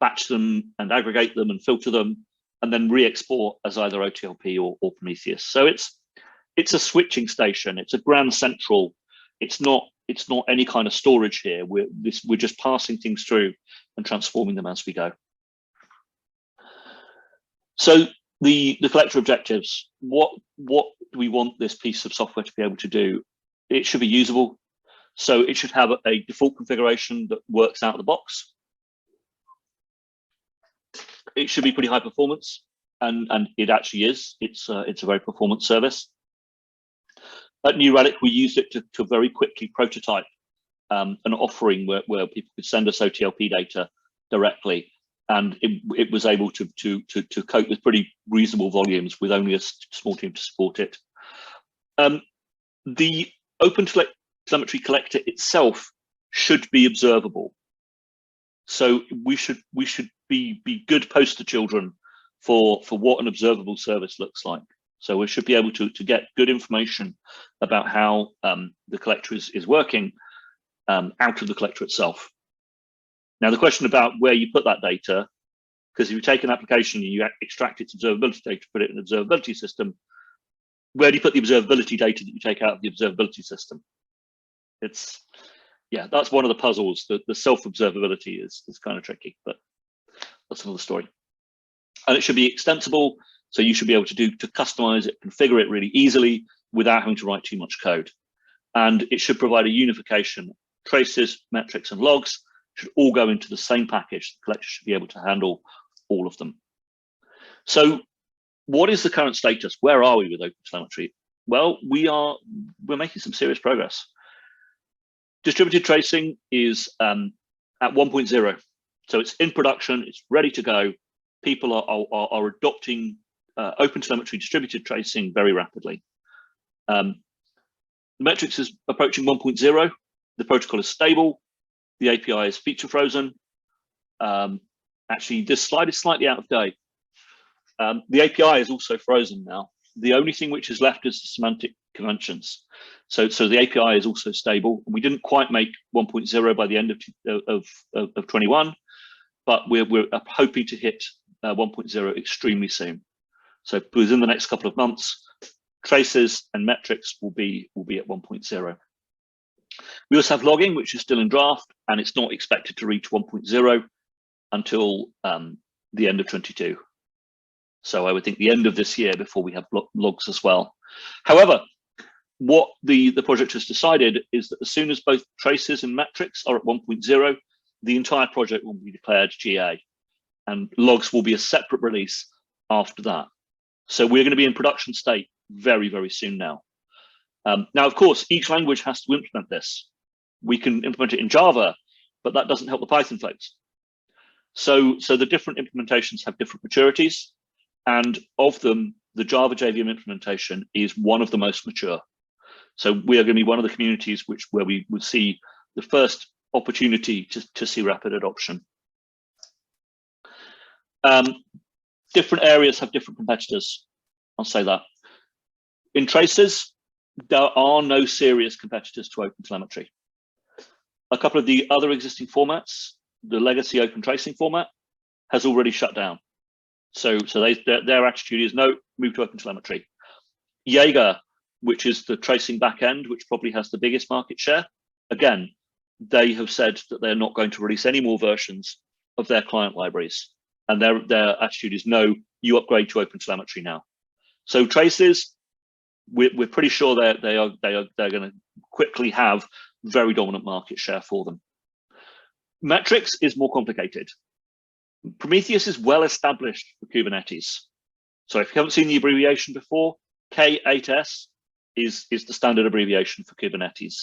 batch them and aggregate them and filter them and then re-export as either OTLP or Prometheus. So it's a switching station. It's a grand central. It's not any kind of storage here. We're just passing things through and transforming them as we go. So the collector objectives, what do we want this piece of software to be able to do? It should be usable. So it should have a default configuration that works out of the box. It should be pretty high performance, and it actually is. It's a very performance service. At New Relic, we used it to very quickly prototype an offering where people could send us OTLP data directly. And it was able to cope with pretty reasonable volumes with only a small team to support it. The Open Telemetry Collector itself should be observable. So we should be good poster children for what an observable service looks like. So we should be able to get good information about how the collector is working out of the collector itself. Now, the question about where you put that data, because if you take an application and you extract its observability data, put it in an observability system, where do you put the observability data that you take out of the observability system? Yeah, that's one of the puzzles. The self-observability is kind of tricky, but that's another story. And it should be extensible, so you should be able to customize it, configure it really easily without having to write too much code. And it should provide a unification. Traces, metrics, and logs should all go into the same package. The collector should be able to handle all of them. So what is the current status? Where are we with OpenTelemetry? Well, we're making some serious progress. Distributed tracing is at 1.0. So it's in production, it's ready to go. People are adopting OpenTelemetry distributed tracing very rapidly. Metrics is approaching 1.0. The protocol is stable. The API is feature frozen. Actually, this slide is slightly out of date. The API is also frozen now. The only thing which is left is the semantic conventions. So the API is also stable. We didn't quite make 1.0 by the end of 21, but we're hoping to hit 1.0 extremely soon. So within the next couple of months, traces and metrics will be at 1.0. We also have logging, which is still in draft, and it's not expected to reach 1.0 until the end of 22. So I would think the end of this year before we have logs as well. However, what the project has decided is that as soon as both traces and metrics are at 1.0, the entire project will be declared GA, and logs will be a separate release after that. So we're going to be in production state very, very soon now. Now, of course, each language has to implement this. We can implement it in Java, but that doesn't help the Python folks. So the different implementations have different maturities, and of them, the Java JVM implementation is one of the most mature. So we are going to be one of the communities where we would see the first opportunity to see rapid adoption. Different areas have different competitors. I'll say that. In traces, there are no serious competitors to OpenTelemetry. A couple of the other existing formats, the legacy open tracing format, has already shut down. So their attitude is no, move to OpenTelemetry. Jaeger, which is the tracing backend, which probably has the biggest market share, again, they have said that they're not going to release any more versions of their client libraries. And their attitude is no, you upgrade to OpenTelemetry now. So traces, we're pretty sure they're going to quickly have very dominant market share for them. Metrics is more complicated. Prometheus is well established for Kubernetes. So if you haven't seen the abbreviation before, K8S is the standard abbreviation for Kubernetes.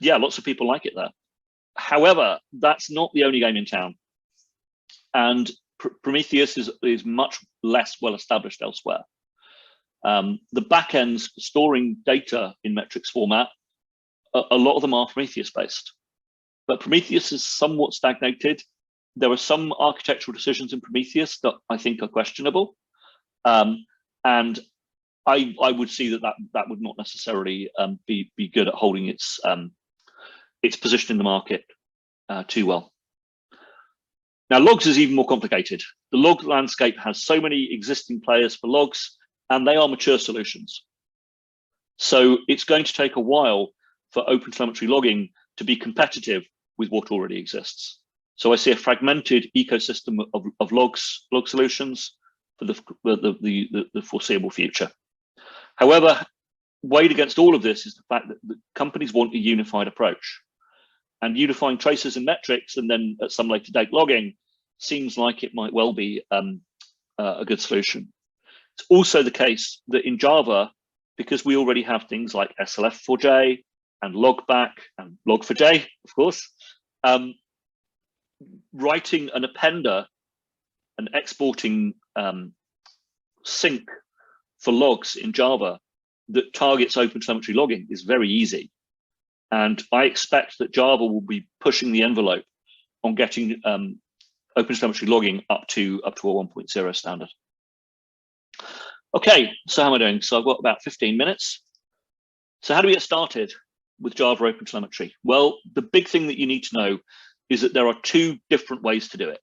Yeah, lots of people like it there. However, that's not the only game in town. And Prometheus is much less well established elsewhere. The backends storing data in metrics format, a lot of them are Prometheus based. But Prometheus is somewhat stagnated. There are some architectural decisions in Prometheus that I think are questionable. And I would see that would not necessarily be good at holding its position in the market too well. Now, logs is even more complicated. The log landscape has so many existing players for logs, and they are mature solutions. So it's going to take a while for OpenTelemetry logging to be competitive with what already exists. So I see a fragmented ecosystem of log solutions for the foreseeable future. However, weighed against all of this is the fact that the companies want a unified approach. And unifying traces and metrics, and then at some later date logging, seems like it might well be a good solution. It's also the case that in Java, because we already have things like SLF4j and logback and log4j, of course, writing an appender and exporting sync for logs in Java that targets OpenTelemetry logging is very easy. And I expect that Java will be pushing the envelope on getting OpenTelemetry logging up to a 1.0 standard. Okay, so how am I doing? So I've got about 15 minutes. So how do we get started with Java OpenTelemetry? Well, the big thing that you need to know is that there are two different ways to do it.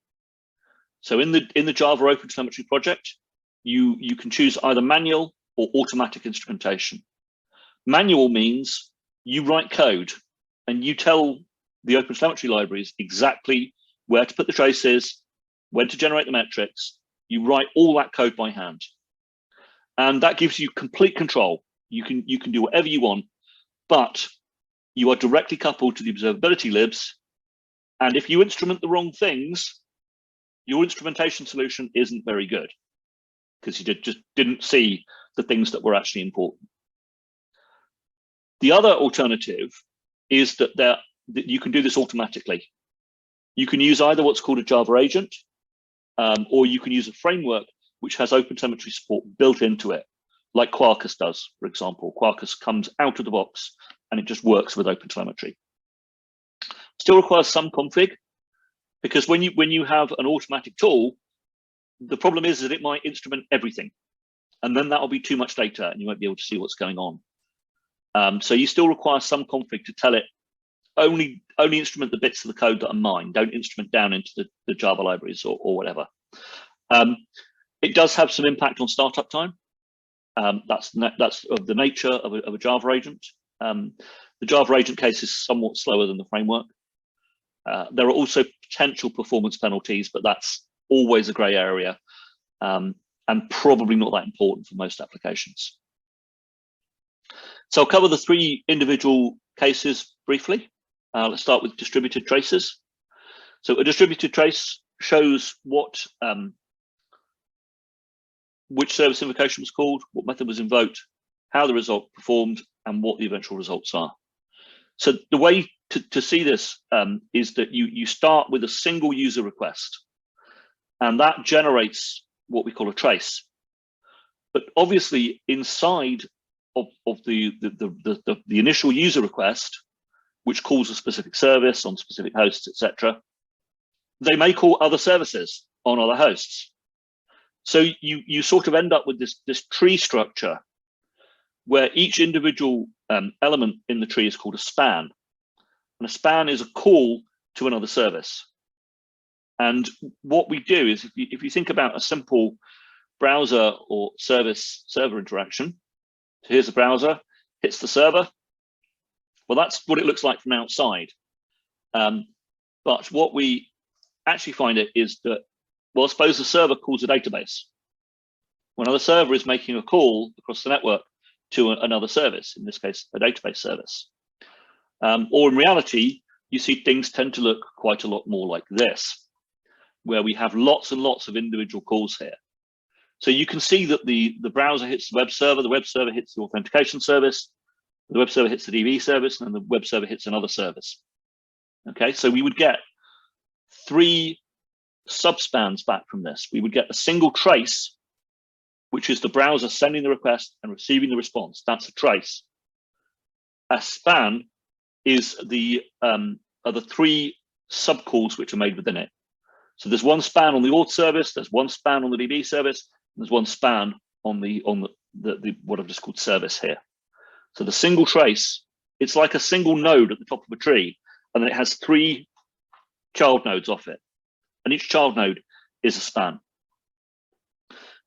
So in the Java OpenTelemetry project, you can choose either manual or automatic instrumentation. Manual means you write code and you tell the OpenTelemetry libraries exactly where to put the traces, when to generate the metrics. You write all that code by hand. And that gives you complete control. You can do whatever you want, but you are directly coupled to the observability libs. And if you instrument the wrong things, your instrumentation solution isn't very good because you just didn't see the things that were actually important. The other alternative is that you can do this automatically. You can use either what's called a Java agent, or you can use a framework which has OpenTelemetry support built into it, like Quarkus does, for example. Quarkus comes out of the box and it just works with OpenTelemetry. Still requires some config, because when you have an automatic tool, the problem is that it might instrument everything, and then that'll be too much data and you won't be able to see what's going on. So you still require some config to tell it only instrument the bits of the code that are mine. Don't instrument down into the Java libraries or whatever. It does have some impact on startup time. That's of the nature of a Java agent. The Java agent case is somewhat slower than the framework. There are also potential performance penalties, but that's always a gray area and probably not that important for most applications. So I'll cover the three individual cases briefly. Let's start with distributed traces. So a distributed trace shows which service invocation was called, what method was invoked, how the result performed, and what the eventual results are. So the way to see this is that you start with a single user request, and that generates what we call a trace. But obviously, inside of the initial user request, which calls a specific service on specific hosts, etc., they may call other services on other hosts. So you sort of end up with this tree structure where each individual element in the tree is called a span. And a span is a call to another service. And what we do is, if you think about a simple browser or server interaction, so here's the browser, hits the server. Well, that's what it looks like from outside. But what we actually find it is that, well, suppose the server calls a database. When another server is making a call across the network to another service, in this case, a database service. Or in reality, you see things tend to look quite a lot more like this, where we have lots and lots of individual calls here. So you can see that the browser hits the web server hits the authentication service, the web server hits the DB service, and then the web server hits another service. Okay, so we would get 3 subspans back from this. We would get a single trace, which is the browser sending the request and receiving the response. That's a trace. A span is the are the 3 subcalls which are made within it. So there's one span on the auth service, there's one span on the DB service, and there's one span on the what I've just called service here. So the single trace, it's like a single node at the top of a tree, and then it has 3 child nodes off it, and each child node is a span.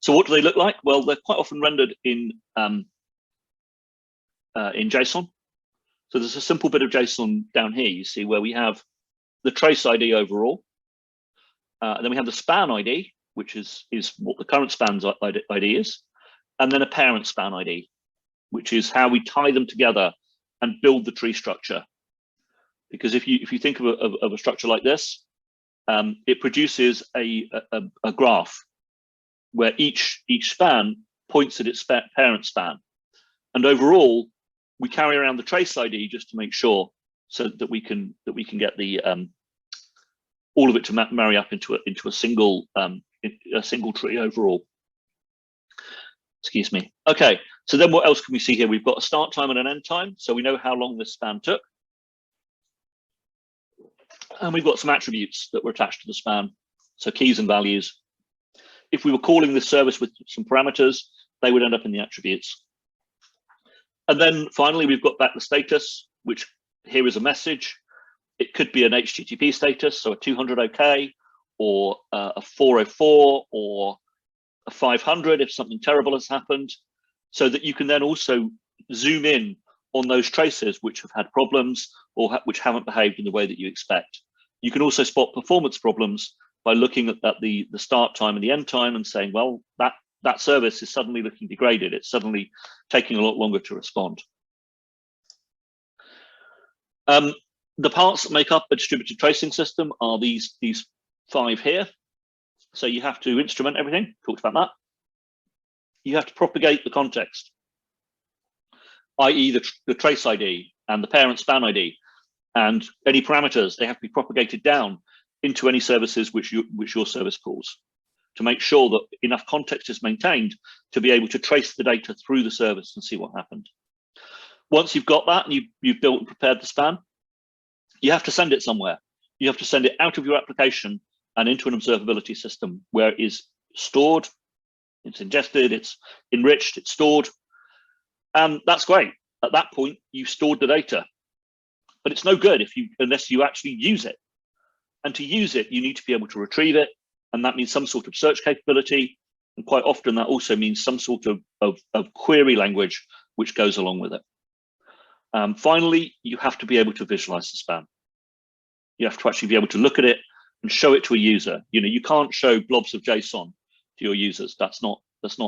So what do they look like? Well, they're quite often rendered in JSON. So there's a simple bit of JSON down here, you see, where we have the trace ID overall. And then we have the span ID, which is what the current span's ID is. And then a parent span ID, which is how we tie them together and build the tree structure. Because if you think of a structure like this, it produces a graph where each span points at its parent span. And overall, we carry around the trace ID just to make sure so that we can get the all of it to marry up into a single tree overall. Excuse me. Okay, so then what else can we see here? We've got a start time and an end time, so we know how long this span took. And we've got some attributes that were attached to the span, so keys and values. If we were calling this service with some parameters, they would end up in the attributes. And then finally, we've got back the status, which here is a message. It could be an HTTP status, so a 200 OK, or a 404, or a 500 if something terrible has happened, so that you can then also zoom in on those traces which have had problems or which haven't behaved in the way that you expect. You can also spot performance problems by looking at the start time and the end time and saying, well, that service is suddenly looking degraded. It's suddenly taking a lot longer to respond. The parts that make up a distributed tracing system are these 5 here. So you have to instrument everything, talked about that. You have to propagate the context, i.e. the trace ID and the parent span ID, and any parameters, they have to be propagated down into any services which your service calls, to make sure that enough context is maintained to be able to trace the data through the service and see what happened. Once you've got that and you've built and prepared the span, you have to send it somewhere. You have to send it out of your application and into an observability system where it is stored, it's ingested, it's enriched, it's stored. And that's great. At that point, you've stored the data. But it's no good unless you actually use it. And to use it, you need to be able to retrieve it. And that means some sort of search capability. And quite often that also means some sort of query language which goes along with it. Finally, you have to be able to visualize the span. You have to actually be able to look at it and show it to a user. You can't show blobs of JSON to your users. That's not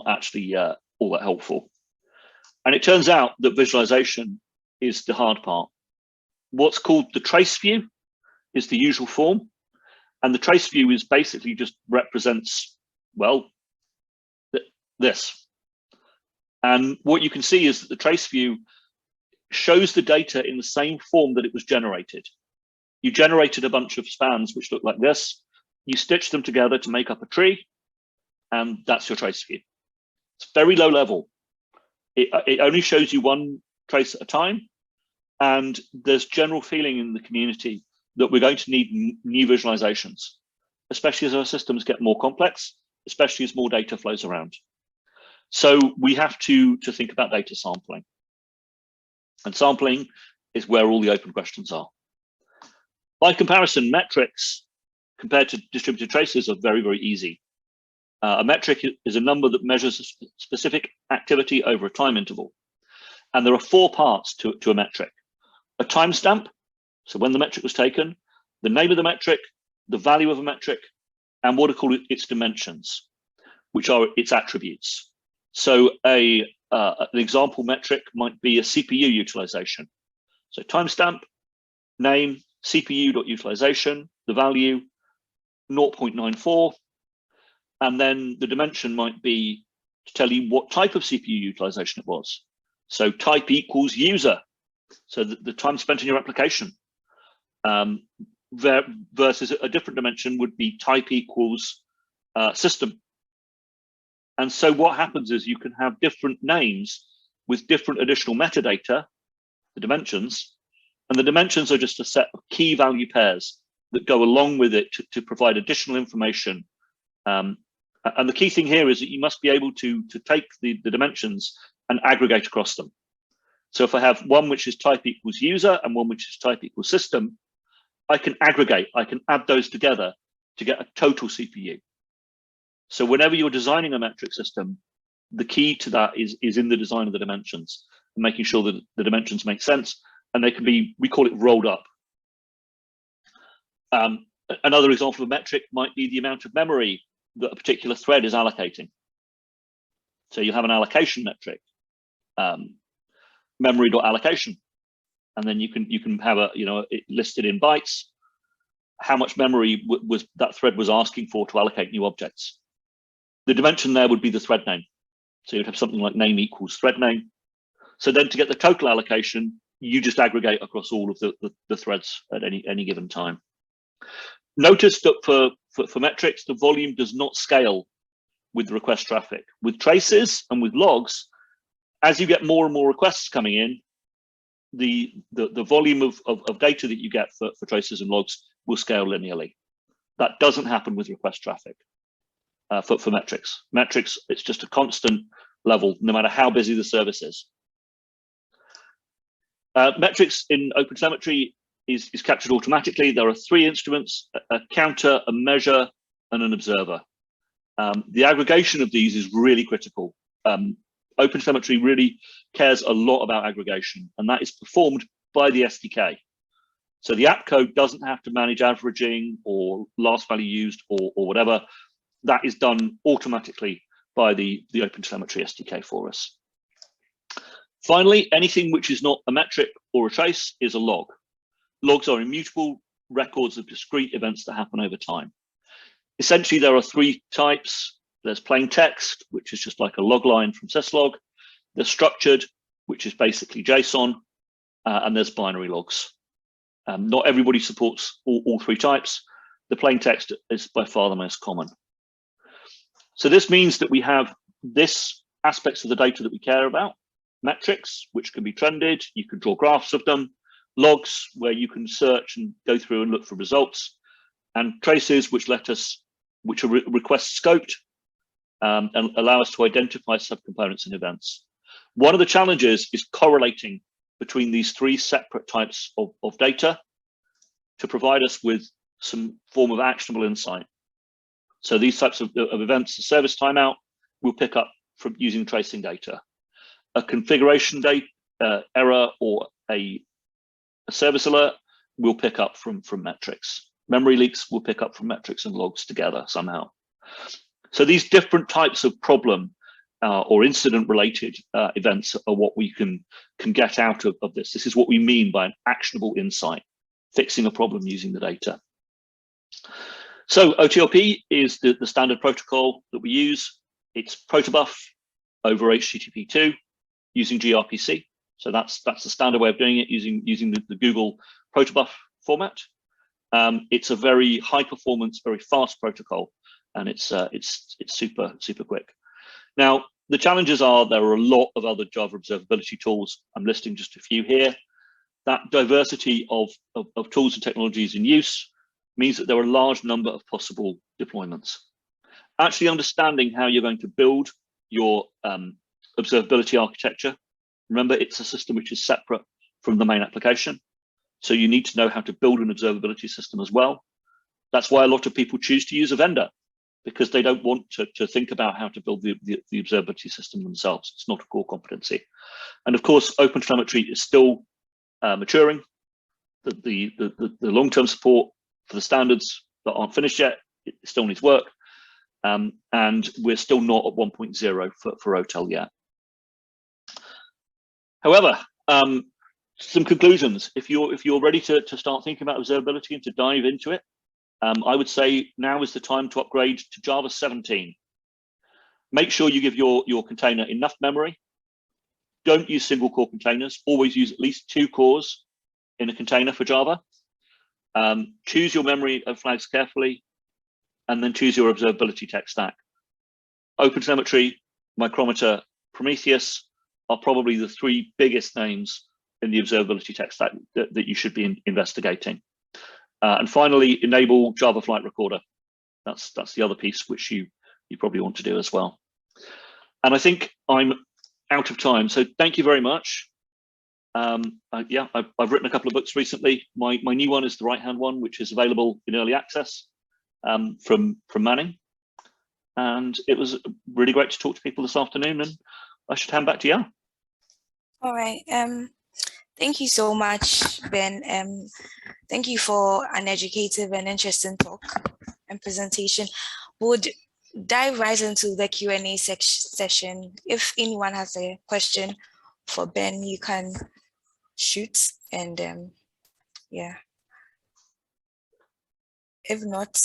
actually all that helpful. And it turns out that visualization is the hard part. What's called the trace view is the usual form. And the trace view is basically just represents, well, this. And what you can see is that the trace view shows the data in the same form that it was generated. You generated a bunch of spans which look like this. You stitch them together to make up a tree, and that's your trace view. It's very low level. It only shows you one trace at a time, and there's general feeling in the community that we're going to need new visualizations, especially as our systems get more complex, especially as more data flows around. So we have to think about data sampling. And sampling is where all the open questions are. By comparison, metrics compared to distributed traces are very, very easy. A metric is a number that measures a specific activity over a time interval. And there are 4 parts to a metric. A timestamp, so when the metric was taken, the name of the metric, the value of a metric, and what are called its dimensions, which are its attributes. So an example metric might be a CPU utilization. So timestamp, name, CPU.utilization, the value 0.94, and then the dimension might be to tell you what type of CPU utilization it was. So type equals user, so the time spent in your application. Versus a different dimension would be type equals system. And so what happens is you can have different names with different additional metadata, the dimensions, and the dimensions are just a set of key value pairs that go along with it to provide additional information. And the key thing here is that you must be able to take the dimensions and aggregate across them. So if I have one which is type equals user and one which is type equals system, I can aggregate, I can add those together to get a total CPU. So whenever you're designing a metric system, the key to that is in the design of the dimensions and making sure that the dimensions make sense and they can be, we call it rolled up. Another example of a metric might be the amount of memory that a particular thread is allocating. So you have an allocation metric, memory.allocation, and then you can have it listed in bytes, how much memory was that thread was asking for to allocate new objects. The dimension there would be the thread name. So you'd have something like name equals thread name. So then to get the total allocation, you just aggregate across all of the threads at any given time. Notice that for metrics, the volume does not scale with request traffic. With traces and with logs, as you get more and more requests coming in, the volume of data that you get for traces and logs will scale linearly. That doesn't happen with request traffic for metrics. Metrics, it's just a constant level, no matter how busy the service is. Metrics in OpenTelemetry is captured automatically. There are 3 instruments: a counter, a measure, and an observer. The aggregation of these is really critical. OpenTelemetry really cares a lot about aggregation, and that is performed by the SDK. So the app code doesn't have to manage averaging or last value used or whatever. That is done automatically by the OpenTelemetry SDK for us. Finally, anything which is not a metric or a trace is a log. Logs are immutable records of discrete events that happen over time. Essentially, there are 3 types. There's plain text, which is just like a log line from syslog. There's structured, which is basically JSON, and there's binary logs. Not everybody supports all 3 types. The plain text is by far the most common. So this means that we have this aspects of the data that we care about: metrics, which can be trended, you can draw graphs of them; logs, where you can search and go through and look for results; and traces, which are request scoped and allow us to identify subcomponents and events. One of the challenges is correlating between these 3 separate types of data to provide us with some form of actionable insight. So these types of events, a service timeout, will pick up from using tracing data. A configuration error or a service alert will pick up from metrics. Memory leaks will pick up from metrics and logs together somehow. So these different types of problem or incident-related events are what we can get out of this. This is what we mean by an actionable insight, fixing a problem using the data. So OTLP is the standard protocol that we use. It's protobuf over HTTP2 using gRPC. So that's the standard way of doing it, using the Google protobuf format. It's a very high performance, very fast protocol, and it's super quick. Now, the challenges are there are a lot of other Java observability tools. I'm listing just a few here. That diversity of tools and technologies in use means that there are a large number of possible deployments. Actually understanding how you're going to build your observability architecture. Remember, it's a system which is separate from the main application. So you need to know how to build an observability system as well. That's why a lot of people choose to use a vendor, because they don't want to think about how to build the observability system themselves. It's not a core competency. And of course, OpenTelemetry is still maturing. The long-term support for the standards that aren't finished yet, it still needs work. And we're still not at 1.0 for OTel yet. However, some conclusions. If you're ready to start thinking about observability and to dive into it, I would say now is the time to upgrade to Java 17. Make sure you give your container enough memory. Don't use single core containers. Always use at least 2 cores in a container for Java. Choose your memory flags carefully, and then choose your observability tech stack. OpenTelemetry, Micrometer, Prometheus are probably the 3 biggest names in the observability tech stack that you should be investigating. And finally, enable Java Flight Recorder. That's the other piece which you probably want to do as well. And I think I'm out of time, so thank you very much. Yeah, I've written a couple of books recently. My new one is the right-hand one, which is available in early access from Manning. And it was really great to talk to people this afternoon, and I should hand back to you. All right. Thank you so much, Ben. Thank you for an educative and interesting talk and presentation. Would dive right into the Q&A session. If anyone has a question for Ben, you can shoot, and yeah. If not,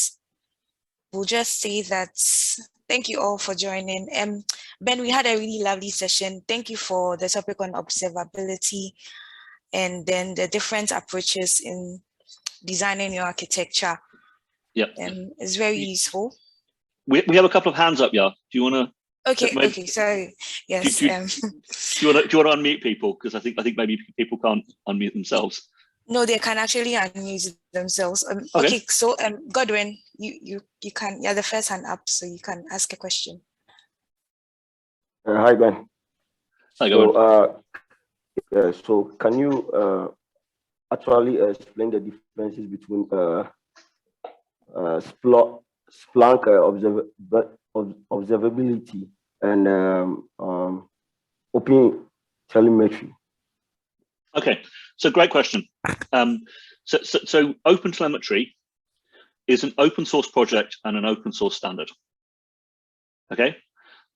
we'll just say that thank you all for joining. Ben, we had a really lovely session. Thank you for the topic on observability and then the different approaches in designing your architecture. Yep. It's very useful. We have a couple of hands up, yeah. Do you want to? Okay, sorry. Yes. Do you want to unmute people? Because I think maybe people can't unmute themselves. No, they can actually unmute themselves. Okay, so Godwin, you can. You're the first hand up, so you can ask a question. Hi, Ben. Hi, Godwin. So can you actually explain the differences between Splunk observability and OpenTelemetry? Okay, so great question. So OpenTelemetry is an open source project and an open source standard. Okay,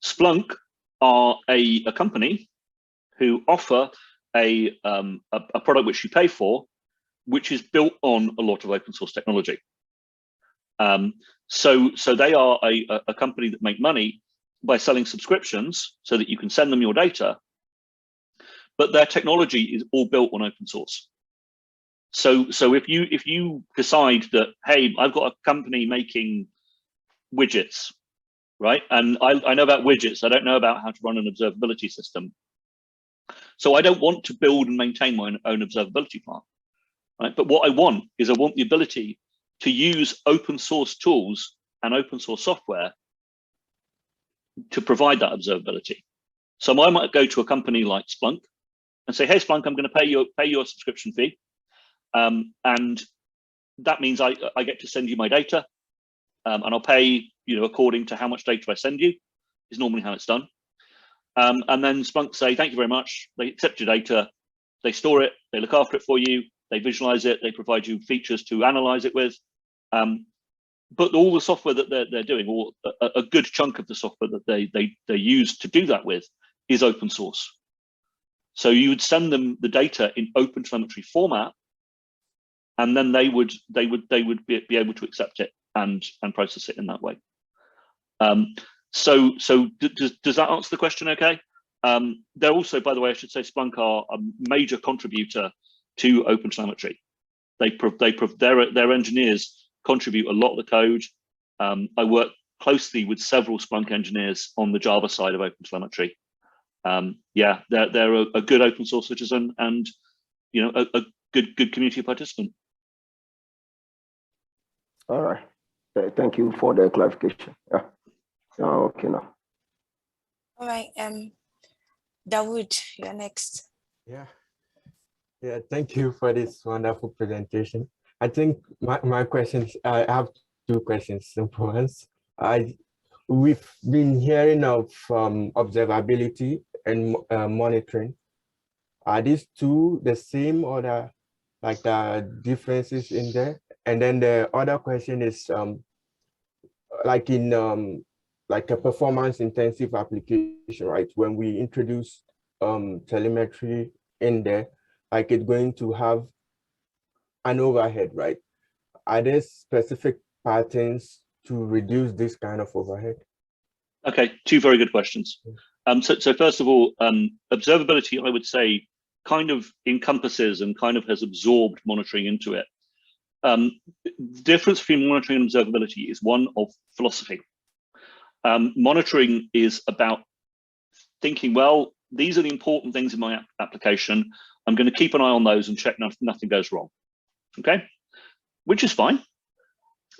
Splunk are a company who offer a product which you pay for, which is built on a lot of open source technology. So they are a company that make money by selling subscriptions so that you can send them your data, but their technology is all built on open source. So if you decide that, hey, I've got a company making widgets, right? And I know about widgets, I don't know about how to run an observability system. So I don't want to build and maintain my own observability plan, right? But what I want is the ability to use open source tools and open source software to provide that observability. So I might go to a company like Splunk and say, hey, Splunk, I'm going to pay your subscription fee. And that means I get to send you my data, and I'll pay, according to how much data I send you, is normally how it's done. And then Splunk say, thank you very much. They accept your data, they store it, they look after it for you, they visualize it, they provide you features to analyze it with. But all the software that they're doing, or a good chunk of the software that they use to do that with, is open source. So you would send them the data in OpenTelemetry format, and then they would be able to accept it and process it in that way. So does that answer the question? Okay. They're also, by the way, I should say, Splunk are a major contributor to OpenTelemetry. Their engineers contribute a lot of the code. I work closely with several Splunk engineers on the Java side of OpenTelemetry. Yeah, they're a good open source citizen and a good community participant. All right. Thank you for the clarification. Yeah. Okay now. All right. Dawood, you're next. Yeah. Yeah, thank you for this wonderful presentation. I think my questions, I have two questions, simple ones. We've been hearing of observability and monitoring. Are these two the same, or the differences in there? And then the other question is like in like a performance intensive application, right? When we introduce telemetry in there, like it's going to have an overhead, right? Are there specific patterns to reduce this kind of overhead? Okay, two very good questions. So first of all, observability, I would say, kind of encompasses and kind of has absorbed monitoring into it. The difference between monitoring and observability is one of philosophy. Monitoring is about thinking, well, these are the important things in my application. I'm going to keep an eye on those and check nothing goes wrong. Okay, which is fine.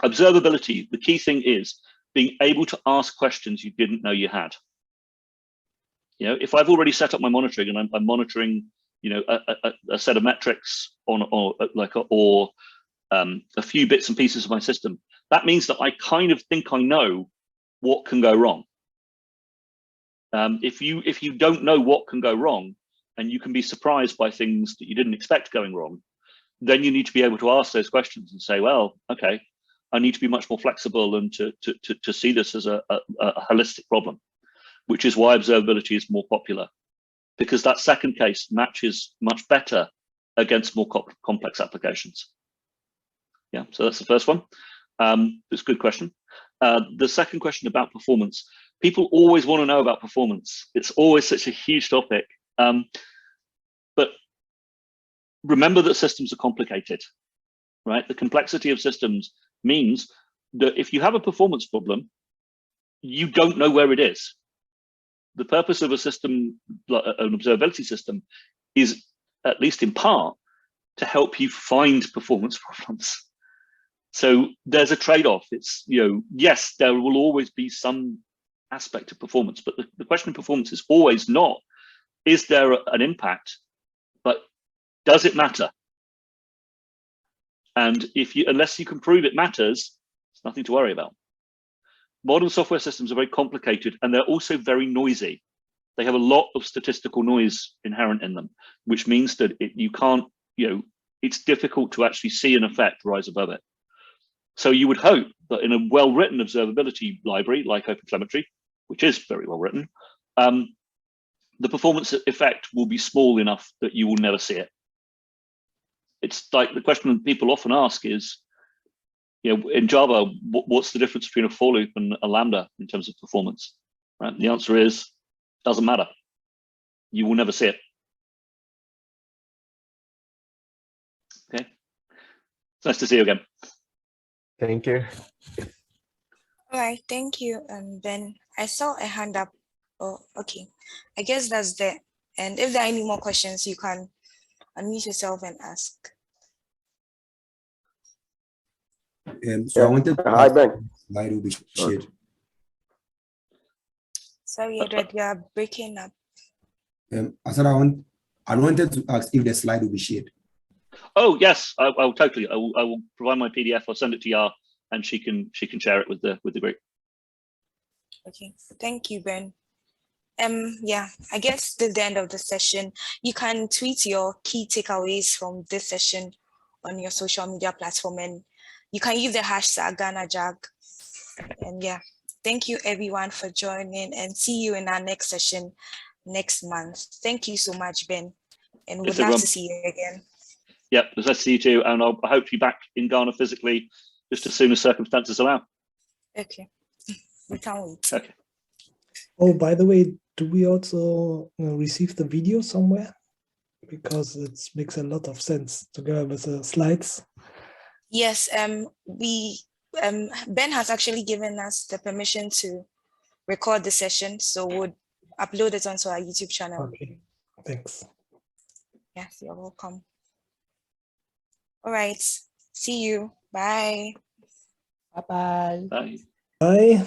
Observability, the key thing is being able to ask questions you didn't know you had. You know, if I've already set up my monitoring and I'm monitoring, you know, a set of metrics or a few bits and pieces of my system, that means that I kind of think I know what can go wrong. If you don't know what can go wrong, and you can be surprised by things that you didn't expect going wrong, then you need to be able to ask those questions and say, well, okay, I need to be much more flexible and to see this as a holistic problem, which is why observability is more popular, because that second case matches much better against more complex applications. Yeah, so that's the first one. It's a good question. The second question about performance. People always want to know about performance. It's always such a huge topic. But remember that systems are complicated, right? The complexity of systems means that if you have a performance problem, you don't know where it is. The purpose of a system, like an observability system, is, at least in part, to help you find performance problems. So there's a trade-off. It's, you know, yes, there will always be some aspect of performance, but the question of performance is always not, is there an impact, but does it matter? And unless you can prove it matters, it's nothing to worry about. Modern software systems are very complicated, and they're also very noisy. They have a lot of statistical noise inherent in them, which means that you can't, you know, it's difficult to actually see an effect rise above it. So you would hope that in a well-written observability library like OpenTelemetry, which is very well written, the performance effect will be small enough that you will never see it. It's like the question that people often ask is, you know, in Java, what's the difference between a for loop and a Lambda in terms of performance? Right? The answer is, doesn't matter. You will never see it. Okay. It's nice to see you again. Thank you. All right, thank you, Ben. I saw a hand up. Oh, okay. I guess that's there. And if there are any more questions, you can unmute yourself and ask. So I wanted to Hi, Ben. slide will be shared. Sorry, Edward, you are breaking up. I said I wanted to ask if the slide will be shared. Oh yes, I will totally. I will provide my PDF. I'll send it to Yar, and she can share it with the group. Okay, thank you, Ben. Yeah, I guess this is the end of the session. You can tweet your key takeaways from this session on your social media platform, and you can use the hashtag GhanaJag. And yeah, thank you everyone for joining, and see you in our next session next month. Thank you so much, Ben, and we'd love to see you again. Yep, it's nice to see you too, and I hope to be back in Ghana physically just as soon as circumstances allow. Okay, we can't wait. Okay. Oh, by the way, do we also receive the video somewhere? Because it makes a lot of sense together with the slides. Yes, Ben has actually given us the permission to record the session, so we'll upload it onto our YouTube channel. Okay, thanks. Yes, you're welcome. All right, see you. Bye. Bye-bye. Bye. Bye.